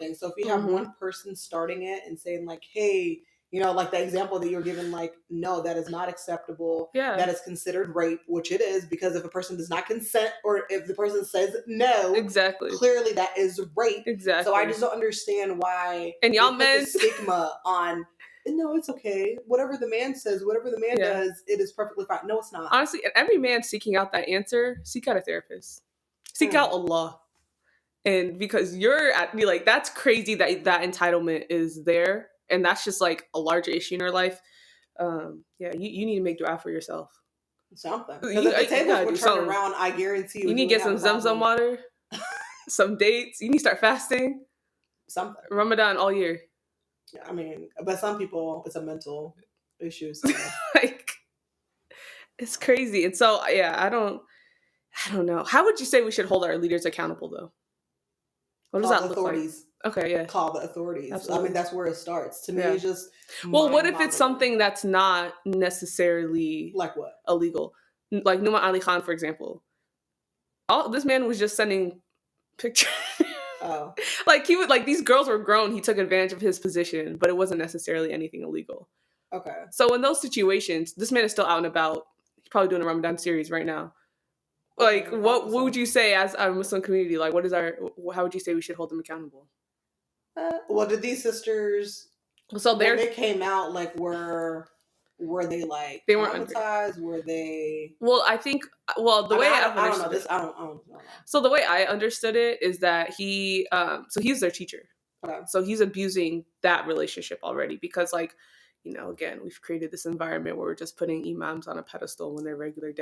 thing. So if you have one person starting it and saying like, hey, like the example that you're given, like, no, that is not acceptable. Yeah. That is considered rape, which it is, because if a person does not consent or if the person says no, exactly, clearly that is rape. Exactly. So I just don't understand why. And y'all men put the stigma on. No, it's okay. Whatever the man says, whatever the man does, it is perfectly fine. No, it's not. Honestly, every man seeking out that answer, seek out a therapist. Seek out Allah. And because that's crazy that entitlement is there. And that's just like a larger issue in your life. You need to make dua for yourself. Something. Because if the tables would turn around, I guarantee you. You need to get some Zamzam water, some dates. You need to start fasting. Something. Ramadan all year. I mean, but some people, it's a mental issue. So. It's crazy. And so, I don't know. How would you say we should hold our leaders accountable, though? What does Call the that look like? authorities. Okay, yeah. Call the authorities. Absolutely. I mean, that's where it starts. To me, Yeah. it's just Well, what if it's mind-boggling. something that's not necessarily Like what? illegal? Like Numa Ali Khan, for example. This man was just sending pictures. Oh, Like he would, like these girls were grown. He took advantage of his position, but it wasn't necessarily anything illegal. okay. So in those situations, this man is still out and about. He's probably doing a Ramadan series right now. Like, Okay, what so- would you say as a Muslim community? Like, what is how would you say we should hold them accountable? Well, did these sisters, So when they came out, like, were they like They weren't traumatized? Were they? well, I think, well, the I way mean, I've I don't know understood this. it. I don't know. So the way I understood it is that so he's their teacher. Okay. So he's abusing that relationship already because, like, again, we've created this environment where we're just putting imams on a pedestal when they're regular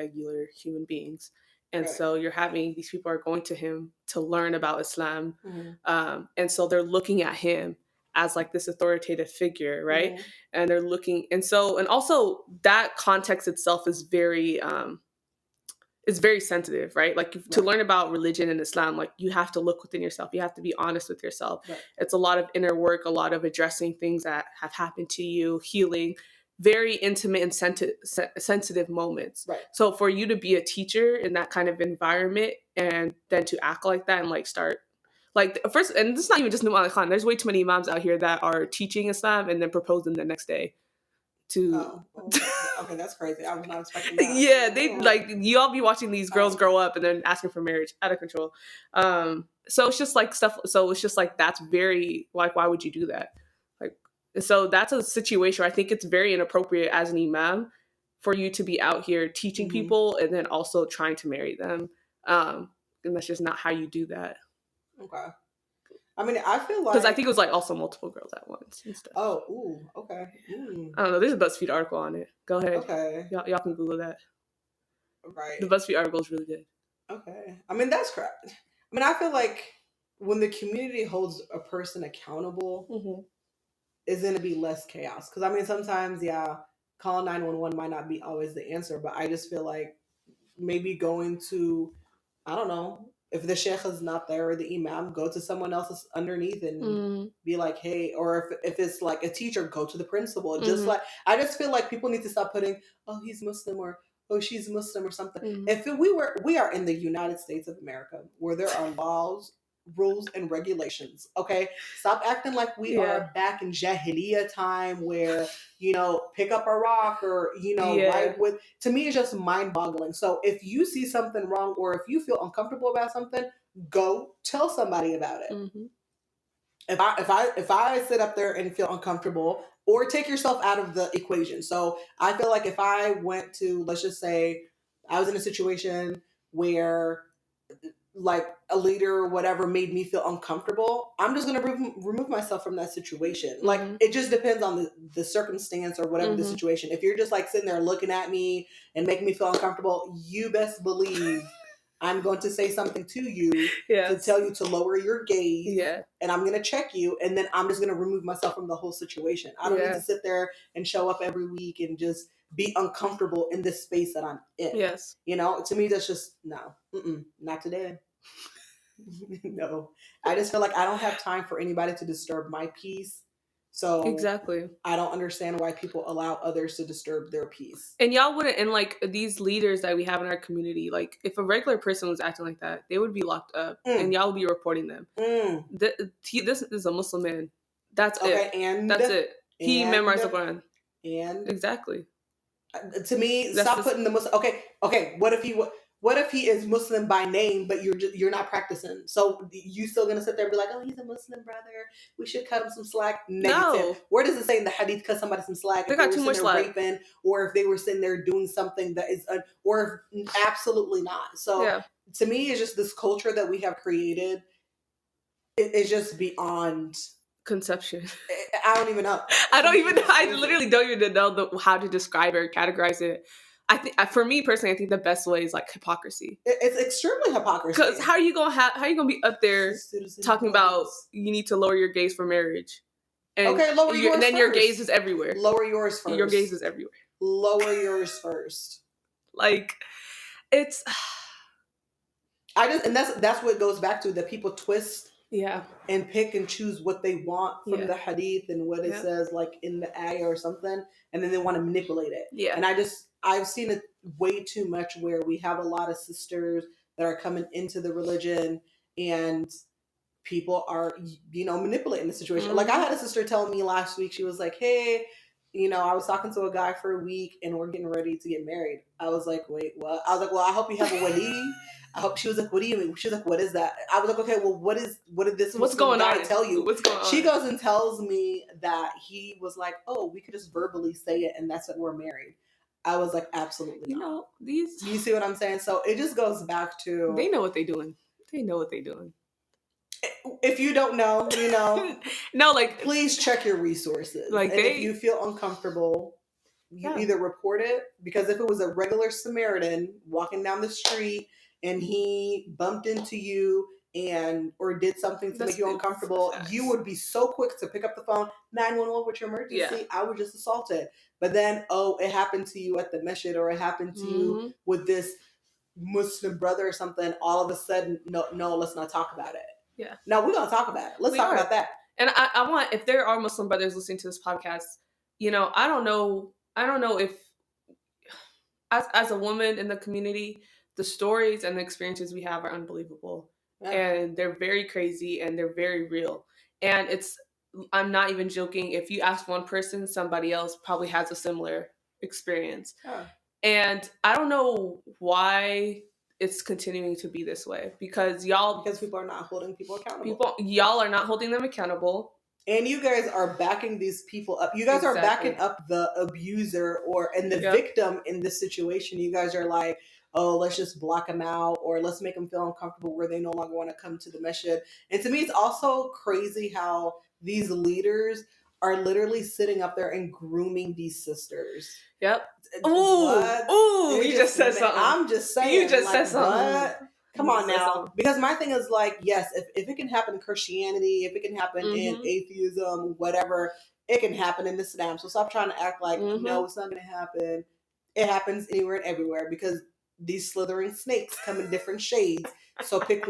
human beings. And Right. so you're having these people are going to him to learn about Islam. Mhm. And so they're looking at him as like this authoritative figure, right? Mhm. And they're looking, and also that context itself is very, it's very sensitive, right? Like to Right. learn about religion and Islam, like you have to look within yourself. You have to be honest with yourself. Right. It's a lot of inner work, a lot of addressing things that have happened to you, healing, very intimate and sensitive moments. Right. So for you to be a teacher in that kind of environment and then to act like that and like start like first, and this is not even just Numan Khan. There's way too many imams out here that are teaching Islam and then proposing the next day to Okay, that's crazy. I was not expecting that. yeah, they like you all be watching these girls grow up and then asking for marriage out of control. So it's just like stuff. So it's just like that's very like why would you do that? Like so that's a situation where I think it's very inappropriate as an imam for you to be out here teaching Mhm. people and then also trying to marry them. And that's just not how you do that. Okay. I mean, I feel like Because I think it was like also multiple girls at once and stuff. Oh, ooh, okay. I don't know. There's a BuzzFeed article on it. Go ahead. Okay. Y'all can Google that. Right. The BuzzFeed article is really good. Okay. I mean, that's correct. I mean, I feel like when the community holds a person accountable, is going to be less chaos. Because, I mean, sometimes, yeah, calling 911 might not be always the answer, but I just feel like maybe going to, I don't know, if the sheikh is not there or the imam, go to someone else underneath and be like, hey, or if it's like a teacher, go to the principal. Just like, I just feel like people need to stop putting, oh, he's Muslim or oh, she's Muslim or something. If we are in the United States of America where there are laws, rules, and regulations. Okay, stop acting like we are back in Jahiliyyah time where pick up a rock or write with. To me, it's just mind-boggling. So if you see something wrong or if you feel uncomfortable about something, go tell somebody about it. If I sit up there and feel uncomfortable, or take yourself out of the equation. So I feel like if I went to, let's just say, I was in a situation where like a leader or whatever made me feel uncomfortable, I'm just going to remove myself from that situation. Like it just depends on the circumstance or whatever the situation. If you're just like sitting there looking at me and making me feel uncomfortable, you best believe I'm going to say something to you to tell you to lower your gaze, and I'm going to check you, and then I'm just going to remove myself from the whole situation. I don't need to sit there and show up every week and just be uncomfortable in this space that I'm in. Yes. To me, that's just, no, not today. No. I just feel like I don't have time for anybody to disturb my peace. So exactly, I don't understand why people allow others to disturb their peace. And y'all wouldn't, and like these leaders that we have in our community, like if a regular person was acting like that, they would be locked up, and y'all would be reporting them. This is a Muslim man. That's it. And that's it. He memorized the Quran. And exactly. To me, stop putting the Muslim. Okay. What if he is Muslim by name, but you're not practicing? So you still gonna sit there and be like, oh, he's a Muslim brother. We should cut him some slack. Negative. No. Where does it say in the hadith cut somebody some slack? They got too much slack. Raping, or if they were sitting there doing something that is, or absolutely not. So to me, it's just this culture that we have created. It's just beyond conception. I don't even know. I literally don't even know how to describe it or categorize it. I think, for me personally, I think the best way is like hypocrisy. It's extremely hypocrisy. Because how are you gonna be up there talking about you need to lower your gaze for marriage? And lower yours and then first. Your gaze is everywhere. Lower yours first. Your gaze is everywhere. Lower yours first. Like, it's. And that's what goes back to that people twist Yeah. and pick and choose what they want from Yeah. the hadith and what it Yeah. says like in the ayah or something, and then they want to manipulate it. Yeah. And I've seen it way too much where we have a lot of sisters that are coming into the religion and people are, manipulating the situation. Mm-hmm. Like I had a sister tell me last week, she was like, hey, I was talking to a guy for a week and we're getting ready to get married. I was like, wait, what? I was like, well, I hope you have a wali. I hope. She was like, what do you mean? She was like, what is that? I was like, okay, well, what did this What's Muslim going guy on? tell you? What's going on? She goes and tells me that he was like, oh, we could just verbally say it and that's what we're married. I was like, absolutely not. These. You see what I'm saying? So it just goes back to, They know what they're doing. They know what they're doing. if you don't know, No, like, please check your resources. like And if you feel uncomfortable, you either report it, because if it was a regular Samaritan walking down the street and he bumped into you or did something to make you uncomfortable, you would be so quick to pick up the phone, 911, what's your emergency? Yeah. I was just assaulted. But then, it happened to you at the masjid, or it happened to you with this Muslim brother or something. All of a sudden, no, let's not talk about it. Yeah. No, we're gonna talk about it. Let's talk about that. And I want, if there are Muslim brothers listening to this podcast, I don't know if as a woman in the community, the stories and the experiences we have are unbelievable. Yeah. And they're very crazy and they're very real. And I'm not even joking. If you ask one person, somebody else probably has a similar experience. Yeah. And I don't know why it's continuing to be this way, because people are not holding people accountable. Y'all are not holding them accountable. And you guys are backing these people up. You guys are backing up the abuser and the victim in this situation. You guys are like, oh, let's just block them out, or let's make them feel uncomfortable where they no longer want to come to the masjid. And to me, it's also crazy how these leaders are literally sitting up there and grooming these sisters. Yep. Ooh, you just said something. I'm just saying. You just said something. What? Come on now. Because my thing is like, yes, if it can happen in Christianity, if it can happen in atheism, whatever, it can happen in Islam. So stop trying to act like, no, it's not going to happen. It happens anywhere and everywhere, because these slithering snakes come in different shades. So pick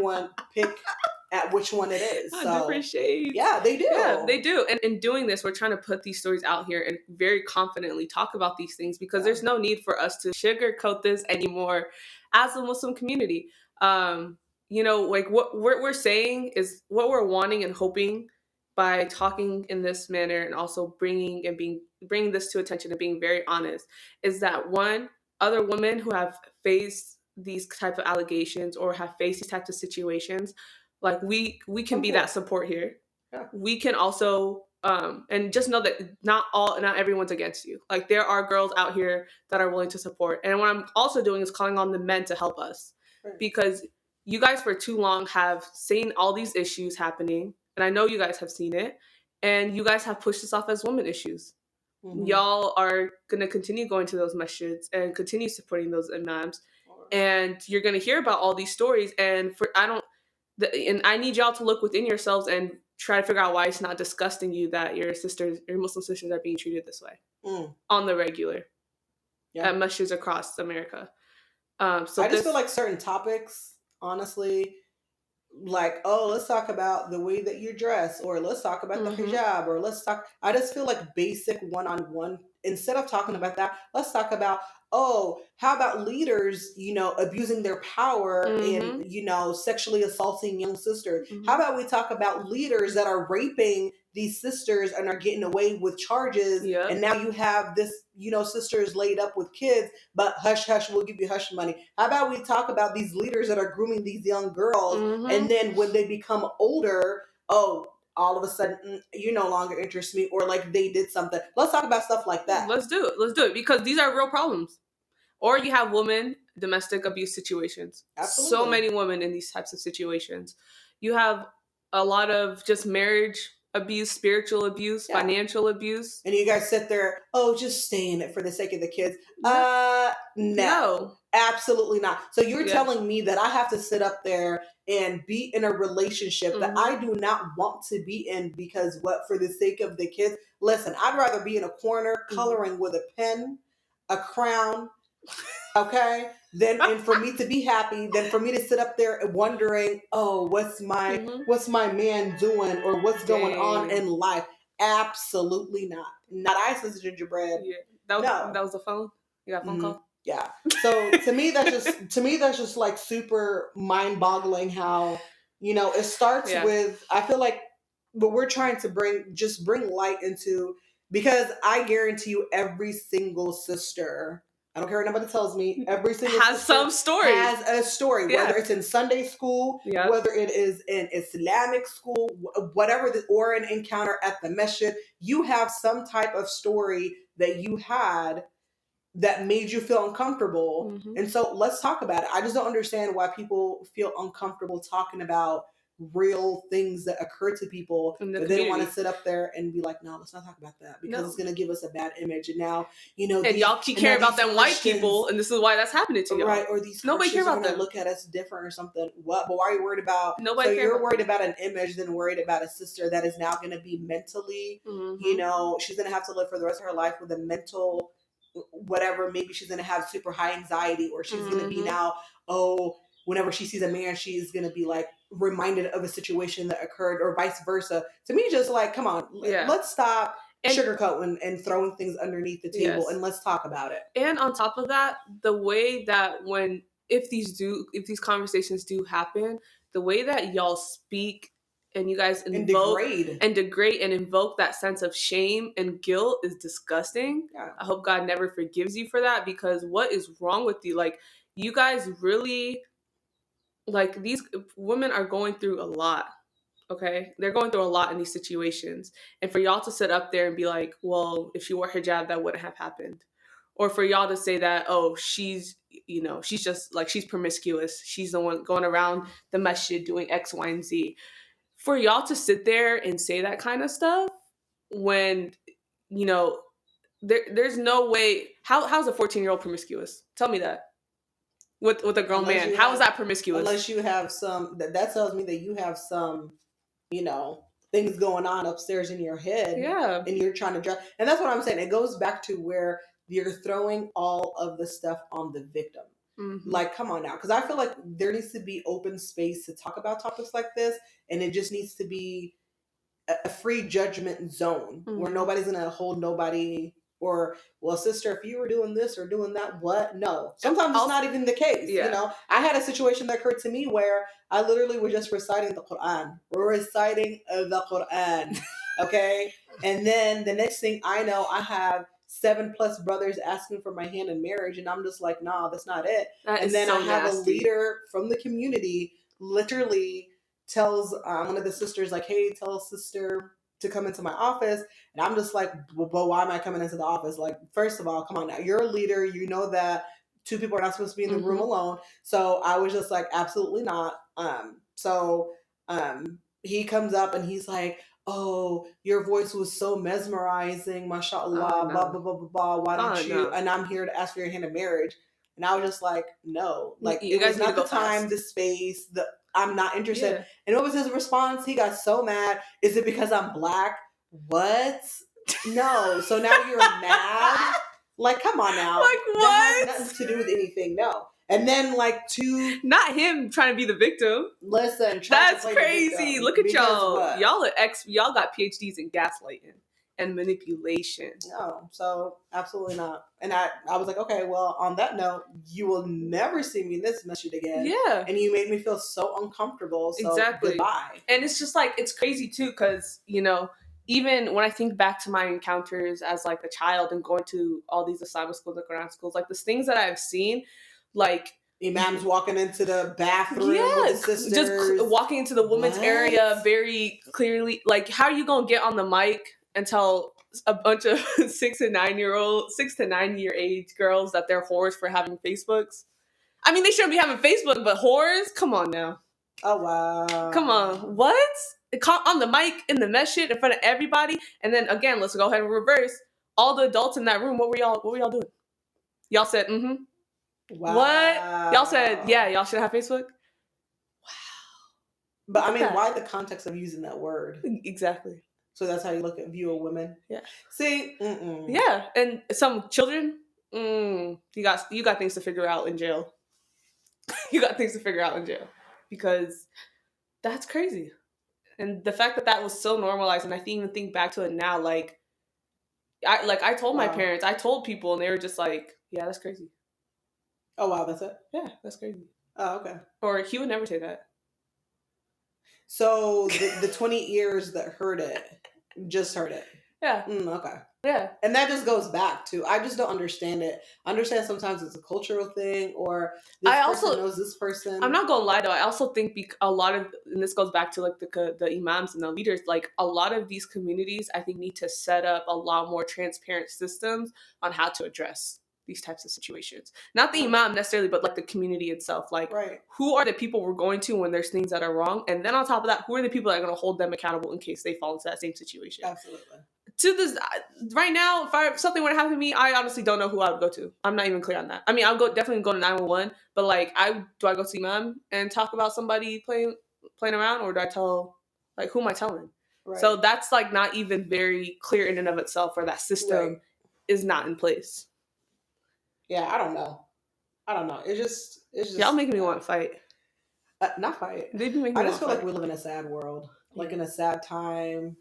at which one it is. So, different shades. Yeah, they do. Yeah, they do. And in doing this, we're trying to put these stories out here and very confidently talk about these things, because there's no need for us to sugarcoat this anymore as a Muslim community. Like what we're saying is what we're wanting and hoping by talking in this manner, and also bringing this to attention and being very honest, is that one, other women who have faced these type of allegations or have faced these types of situations, like we can be that support here. Yeah. We can also and just know that not everyone's against you. Like there are girls out here that are willing to support. And what I'm also doing is calling on the men to help us. Right. Because you guys for too long have seen all these issues happening, and I know you guys have seen it, and you guys have pushed this off as women issues. Mm-hmm. Y'all are going to continue going to those masjids and continue supporting those imams. And you're going to hear about all these stories, and I need y'all to look within yourselves and try to figure out why it's not disgusting you that your Muslim sisters are being treated this way on the regular at masjids across America. So I just feel like certain topics, honestly, like, oh, let's talk about the way that you dress, or let's talk about the hijab, or I just feel like basic one-on-one, instead of talking about that, let's talk about, how about leaders, abusing their power and, sexually assaulting young sisters? How about we talk about leaders that are raping these sisters and are getting away with charges? Yep. And now you have this, sisters laid up with kids, but hush, hush, we'll give you hush money. How about we talk about these leaders that are grooming these young girls, and then when they become older, all of a sudden, you no longer interest me, or like they did something. Let's talk about stuff like that. Let's do it, because these are real problems. Or you have domestic abuse situations. Absolutely. So many women in these types of situations. You have a lot of just marriage abuse, spiritual abuse, financial abuse. And you guys sit there, just stay in it for the sake of the kids. No. Absolutely not. So you're telling me that I have to sit up there and be in a relationship that I do not want to be in, because for the sake of the kids? Listen, I'd rather be in a corner coloring with a pen, a crown, okay, and for me to be happy, than for me to sit up there wondering, oh, what's my man doing, or what's going on Dang. in life. Absolutely not. Not I, Sister Gingerbread. Yeah. No. That was the phone? You got a phone call? Yeah. So to me that's just like super mind boggling how, it starts Yeah. with, I feel like what we're trying to bring light into, because I guarantee you every single sister, I don't care what nobody tells me, every single Has sister some story. has a story, Yeah. whether it's in Sunday school, Yeah. whether it is in Islamic school, whatever, or an encounter at the masjid. You have some type of story that you had that made you feel uncomfortable. Mhm. And so let's talk about it. I just don't understand why people feel uncomfortable talking about real things that occur to people, In the but they don't want to community. sit up there and be like, no, let's not talk about that, because No. it's going to give us a bad image. And now, And y'all keep caring about them white people, and this is why that's happening to y'all. Right, or these Nobody care Christians are about going to them. look at us different or something. What? But why are you worried about? Nobody So care you're about worried them. about an image, then worried about a sister that is now going to be mentally, Mhm. she's going to have to live for the rest of her life with a mental whatever. Maybe she's going to have super high anxiety, or she's going to be now, whenever she sees a man, she's going to be like reminded of a situation that occurred, or vice versa. To me, just like, come on, Yeah. let's stop sugarcoating and throwing things underneath the table, and let's talk about it. And on top of that, the way that if these conversations do happen, the way that y'all speak and you guys invoke and degrade and invoke that sense of shame and guilt is disgusting. Yeah. I hope God never forgives you for that, because what is wrong with you? Like, you guys really, like, these women are going through a lot. Okay, they're going through a lot in these situations, and for y'all to sit up there and be like, well, if she wore hijab, that wouldn't have happened. Or for y'all to say that, oh, she's just like, she's promiscuous, she's the one going around the masjid doing X, Y, and Z. For y'all to sit there and say that kind of stuff when, there's no way. How's a 14-year-old promiscuous? Tell me that. With a grown man, how is that promiscuous? Unless you have some, that tells me that you have some, things going on upstairs in your head. Yeah. And you're trying to drive. And that's what I'm saying. It goes back to where you're throwing all of the stuff on the victim. Mm-hmm. Like, come on now. Because I feel like there needs to be open space to talk about topics like this. And it just needs to be a free judgment zone where nobody's going to hold nobody. Or, well, sister, if you were doing this or doing that, what? No. Sometimes it's not even the case. Yeah. I had a situation that occurred to me where I literally was just reciting the Quran. We're reciting the Quran. Okay? And then the next thing I know, I have 7+ brothers asking for my hand in marriage. And I'm just like, nah, that's not it. And then I have a leader from the community literally tells one of the sisters, like, hey, tell sister to come into my office. And I'm just like, well, why am I coming into the office? Like, first of all, come on now. You're a leader. You know that 2 people are not supposed to be in the room alone. So I was just like, absolutely not. He comes up and he's like, oh, your voice was so mesmerizing, mashallah, blah, blah, blah, blah, blah. Why don't you? And I'm here to ask for your hand in marriage. And I was just like, no. Like, it was not the time, the space, I'm not interested. Yeah. And what was his response? He got so mad. Is it because I'm black? What? No. So now you're mad? Like, come on now. Like, what? That has nothing to do with anything. No. And then, like, not him trying to be the victim. Listen, that's crazy. Look at y'all. What? Y'all got PhDs in gaslighting and manipulation. No, so absolutely not. And I was like, okay, well, on that note, you will never see me in this masjid again. Yeah. And you made me feel so uncomfortable. So goodbye. And it's just like, it's crazy too, because, even when I think back to my encounters as like a child and going to all these Islamic schools and Quran schools, like the things that I've seen, like Imams walking into the bathroom with the sisters. Just walking into the women's area very clearly. Like, how are you going to get on the mic and tell a bunch of 6 to 9 year age girls that they're whores for having Facebooks? I mean, they shouldn't be having Facebook, but whores? Come on now. Oh, wow. Come on. What? On the mic, in the masjid, in front of everybody. And then again, let's go ahead and reverse. All the adults in that room, what were y'all doing? Y'all said, mm-hmm. Wow. What? Y'all said, yeah, y'all should have Facebook? Wow. But I mean, why the context of using that word? Exactly. So that's how you view a woman? Yeah. See? Yeah. And some children, you got things to figure out in jail. You got things to figure out in jail, because that's crazy. And the fact that that was so normalized, and I even think back to it now, I told my Wow. parents, I told people, and they were just like, "Yeah, that's crazy." Oh wow, that's it. Yeah, that's crazy. Oh okay. Or he would never say that. So the 20 ears that heard it just heard it. Yeah, Okay. yeah. And that just goes back to, I just don't understand it. I understand sometimes it's a cultural thing, or this I person also, knows this person. I'm not gonna lie though. I also think a lot of, and this goes back to like the imams and the leaders. Like a lot of these communities, I think need to set up a lot more transparent systems on how to address these types of situations. Not the imam necessarily, but like the community itself. Like, Right. who are the people we're going to when there's things that are wrong, and then on top of that, who are the people that are going to hold them accountable in case they fall into that same situation? Absolutely. To this right now, if something were to happen to me, I honestly don't know who I would go to. I'm not even clear on that. I mean, I'll definitely go to 911, but like, I go to Imam and talk about somebody playing around, or do I tell, like, who am I telling? Right. So that's like not even very clear in and of itself, or that system is not in place. Yeah, I don't know. It's just Y'all making me want to fight. Not fight. They be making I me just feel want like to we live in a sad world, like Yeah. in a sad time.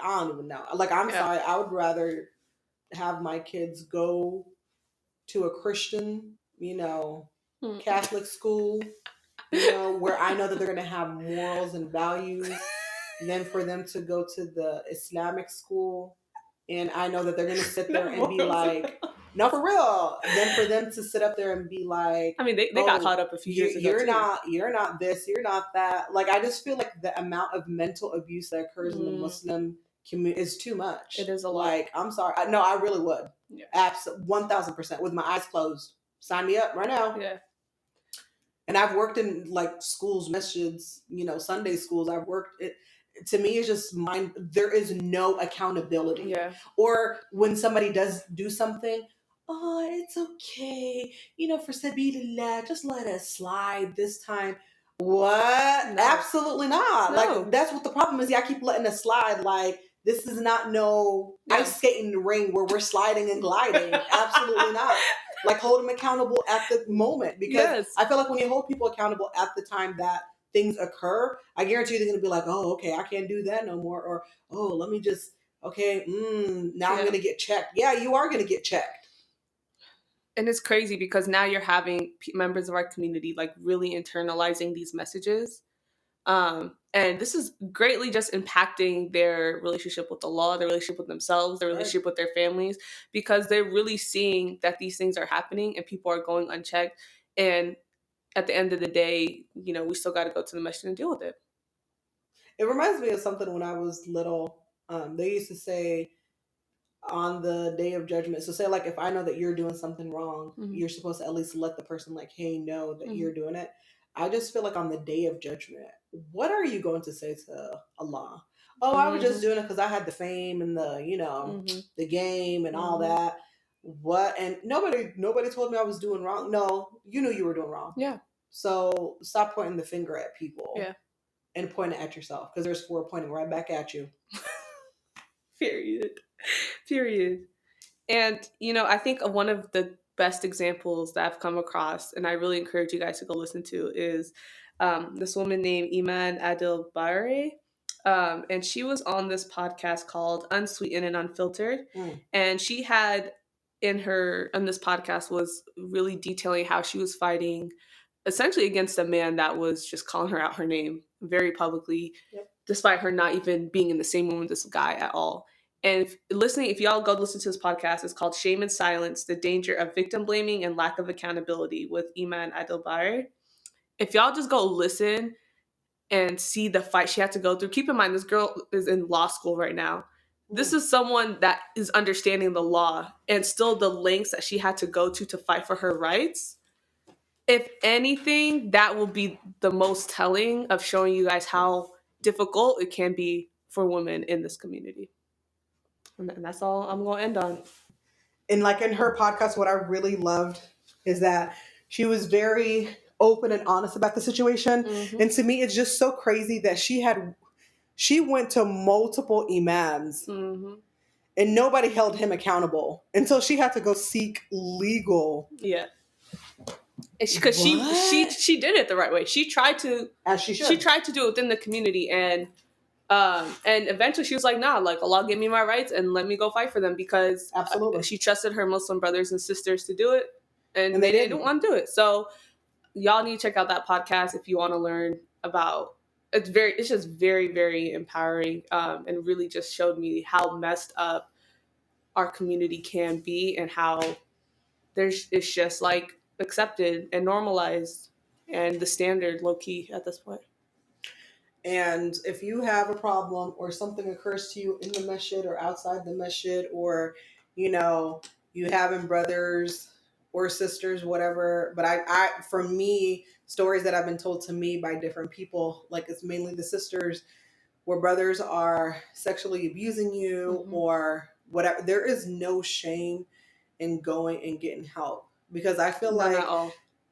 I don't even know. Like, I'm Yeah. sorry. I would rather have my kids go to a Christian, Catholic school, where I know that they're going to have morals and values, than for them to go to the Islamic school. And I know that they're going to sit there and be like, no, for real. Then for them to sit up there and be like, I mean, they got caught up a few years ago. You're not this, you're not that. Like, I just feel like the amount of mental abuse that occurs in the Muslim community is too much. It is a lot. Like, I'm sorry. No, I really would. Yeah. 1000% with my eyes closed. Sign me up right now. Yeah. And I've worked in like schools, masjids, Sunday schools. I've worked it. To me, it's just there is no accountability. Yeah. Or when somebody does do something, oh, it's okay. For sabilillah, just let us slide this time. What? No. Absolutely not. No. Like, that's what the problem is. Y'all keep letting us slide. Like, this is not ice skating in the ring where we're sliding and gliding. Absolutely not. Like, hold them accountable at the moment, because I feel like when you hold people accountable at the time that things occur, I guarantee you they're going to be like, oh, okay, I can't do that no more. Or, oh, let me just, okay, now I'm going to get checked. Yeah, you are going to get checked. And it's crazy because now you're having members of our community like really internalizing these messages. And this is greatly just impacting their relationship with the law, their relationship with themselves, their relationship with their families, because they're really seeing that these things are happening and people are going unchecked. And at the end of the day, we still got to go to the masjid and deal with it. It reminds me of something when I was little. They used to say on the day of judgment. So say, like, if I know that you're doing something wrong, you're supposed to at least let the person like, hey, know that you're doing it. I just feel like on the day of judgment, what are you going to say to Allah? Oh, I was just doing it because I had the fame and the, the game and all that. What? And nobody told me I was doing wrong. No, you knew you were doing wrong. Yeah. So stop pointing the finger at people. Yeah. And point it at yourself, because there's 4 pointing right back at you. Period. And, I think one of the best examples that I've come across, and I really encourage you guys to go listen to, is this woman named Iman Adil Bahre. And she was on this podcast called Unsweetened and Unfiltered. And she had in this podcast was really detailing how she was fighting essentially against a man that was just calling her out her name very publicly, despite her not even being in the same room with this guy at all. And if y'all go listen to this podcast, it's called Shame and Silence, The Danger of Victim Blaming and Lack of Accountability with Iman Adil Bahre. If y'all just go listen and see the fight she had to go through, keep in mind, this girl is in law school right now. This is someone that is understanding the law, and still the lengths that she had to go to fight for her rights. If anything, that will be the most telling of showing you guys how difficult it can be for women in this community. And that's all I'm going to end on. And like in her podcast, what I really loved is that she was very open and honest about the situation. And to me, it's just so crazy that she went to multiple imams and nobody held him accountable until she had to go seek legal because she did it the right way. She tried to, as she should. She tried to do it within the community, and eventually she was like, nah, like Allah gave me my rights and let me go fight for them, because Absolutely. she trusted her Muslim brothers and sisters to do it, and they they didn't didn't want to do it. So y'all need to check out that podcast if you want to learn about. It's just very, very empowering, and really just showed me how messed up our community can be, and how it's just like accepted and normalized and the standard low key at this point. And if you have a problem or something occurs to you in the masjid or outside the masjid, or you having brothers or sisters, whatever. But for me, stories that have been told to me by different people, like it's mainly the sisters, where brothers are sexually abusing you or whatever. There is no shame in going and getting help, because I feel like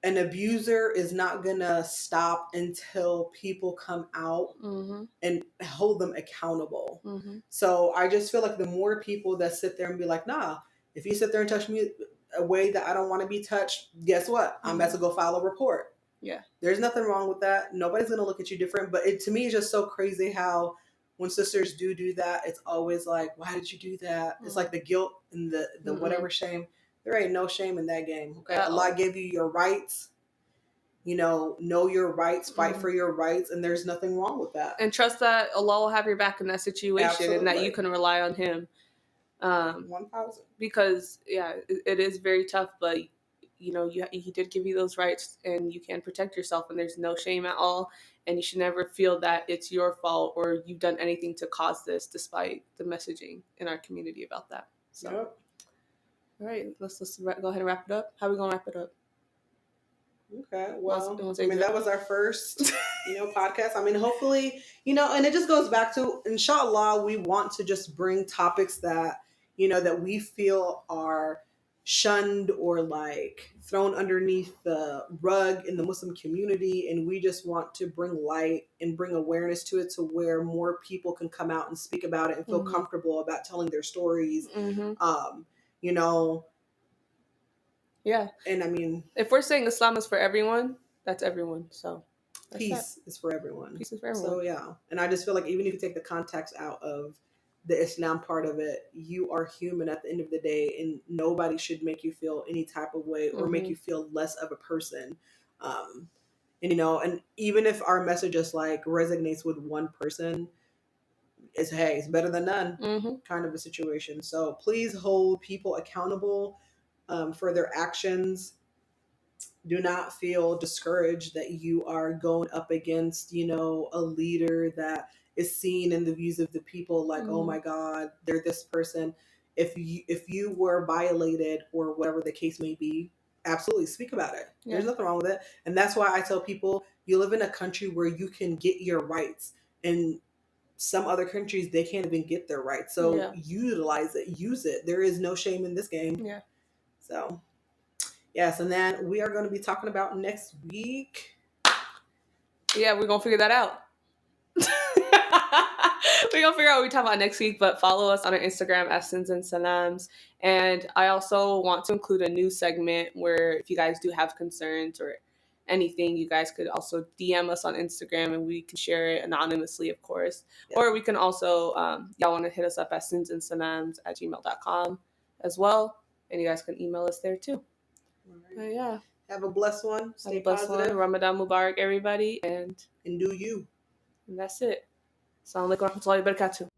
an abuser is not gonna stop until people come out and hold them accountable. So I just feel like the more people that sit there and be like, nah, if you sit there and touch me a way that I don't want to be touched, guess what? I'm about to go file a report. Yeah. There's nothing wrong with that. Nobody's gonna look at you different. But to me, it's just so crazy how when sisters do that, it's always like, why did you do that? It's like the guilt and the whatever shame. There ain't no shame in that game. Okay, Allah gave you your rights. Know your rights, fight for your rights, and there's nothing wrong with that. And trust that Allah will have your back in that situation. Absolutely. And that you can rely on Him. 1,000. Because it is very tough, but He did give you those rights, and you can protect yourself, and there's no shame at all, and you should never feel that it's your fault or you've done anything to cause this, despite the messaging in our community about that. So, yep. All right, let's go ahead and wrap it up. How are we gonna wrap it up? Okay, well, that was our first, podcast. Hopefully, and it just goes back to, inshallah, we want to just bring topics that, that we feel are shunned or like thrown underneath the rug in the Muslim community. And we just want to bring light and bring awareness to it, to where more people can come out and speak about it and feel comfortable about telling their stories. Yeah. And if we're saying Islam is for everyone, that's everyone. So peace is for everyone. Peace is for everyone. So yeah. And I just feel like even if you take the context out of the Islam part of it, you are human at the end of the day, and nobody should make you feel any type of way or make you feel less of a person. And even if our message just like resonates with one person, it's better than none kind of a situation. So please hold people accountable for their actions. Do not feel discouraged that you are going up against, a leader that is seen in the views of the people like, oh my God, they're this person. If you were violated or whatever the case may be, absolutely speak about it. Yeah. There's nothing wrong with it. And that's why I tell people, you live in a country where you can get your rights. And some other countries, they can't even get their rights. So utilize it, use it. There is no shame in this game. Yeah. So yes, and then we are going to be talking about next week. Yeah, we're going to figure that out. We're going to figure out what we talk about next week, but follow us on our Instagram at Sins&Salaams. And I also want to include a new segment where if you guys do have concerns or anything, you guys could also DM us on Instagram and we can share it anonymously, of course. Yeah. Or we can also, y'all want to hit us up at sinsandsalams@gmail.com as well. And you guys can email us there too. Right. Yeah. Have a blessed one. Stay positive. Ramadan Mubarak, everybody. And do you. And that's it. Assalamu alaikum warahmatullahi wabarakatuh.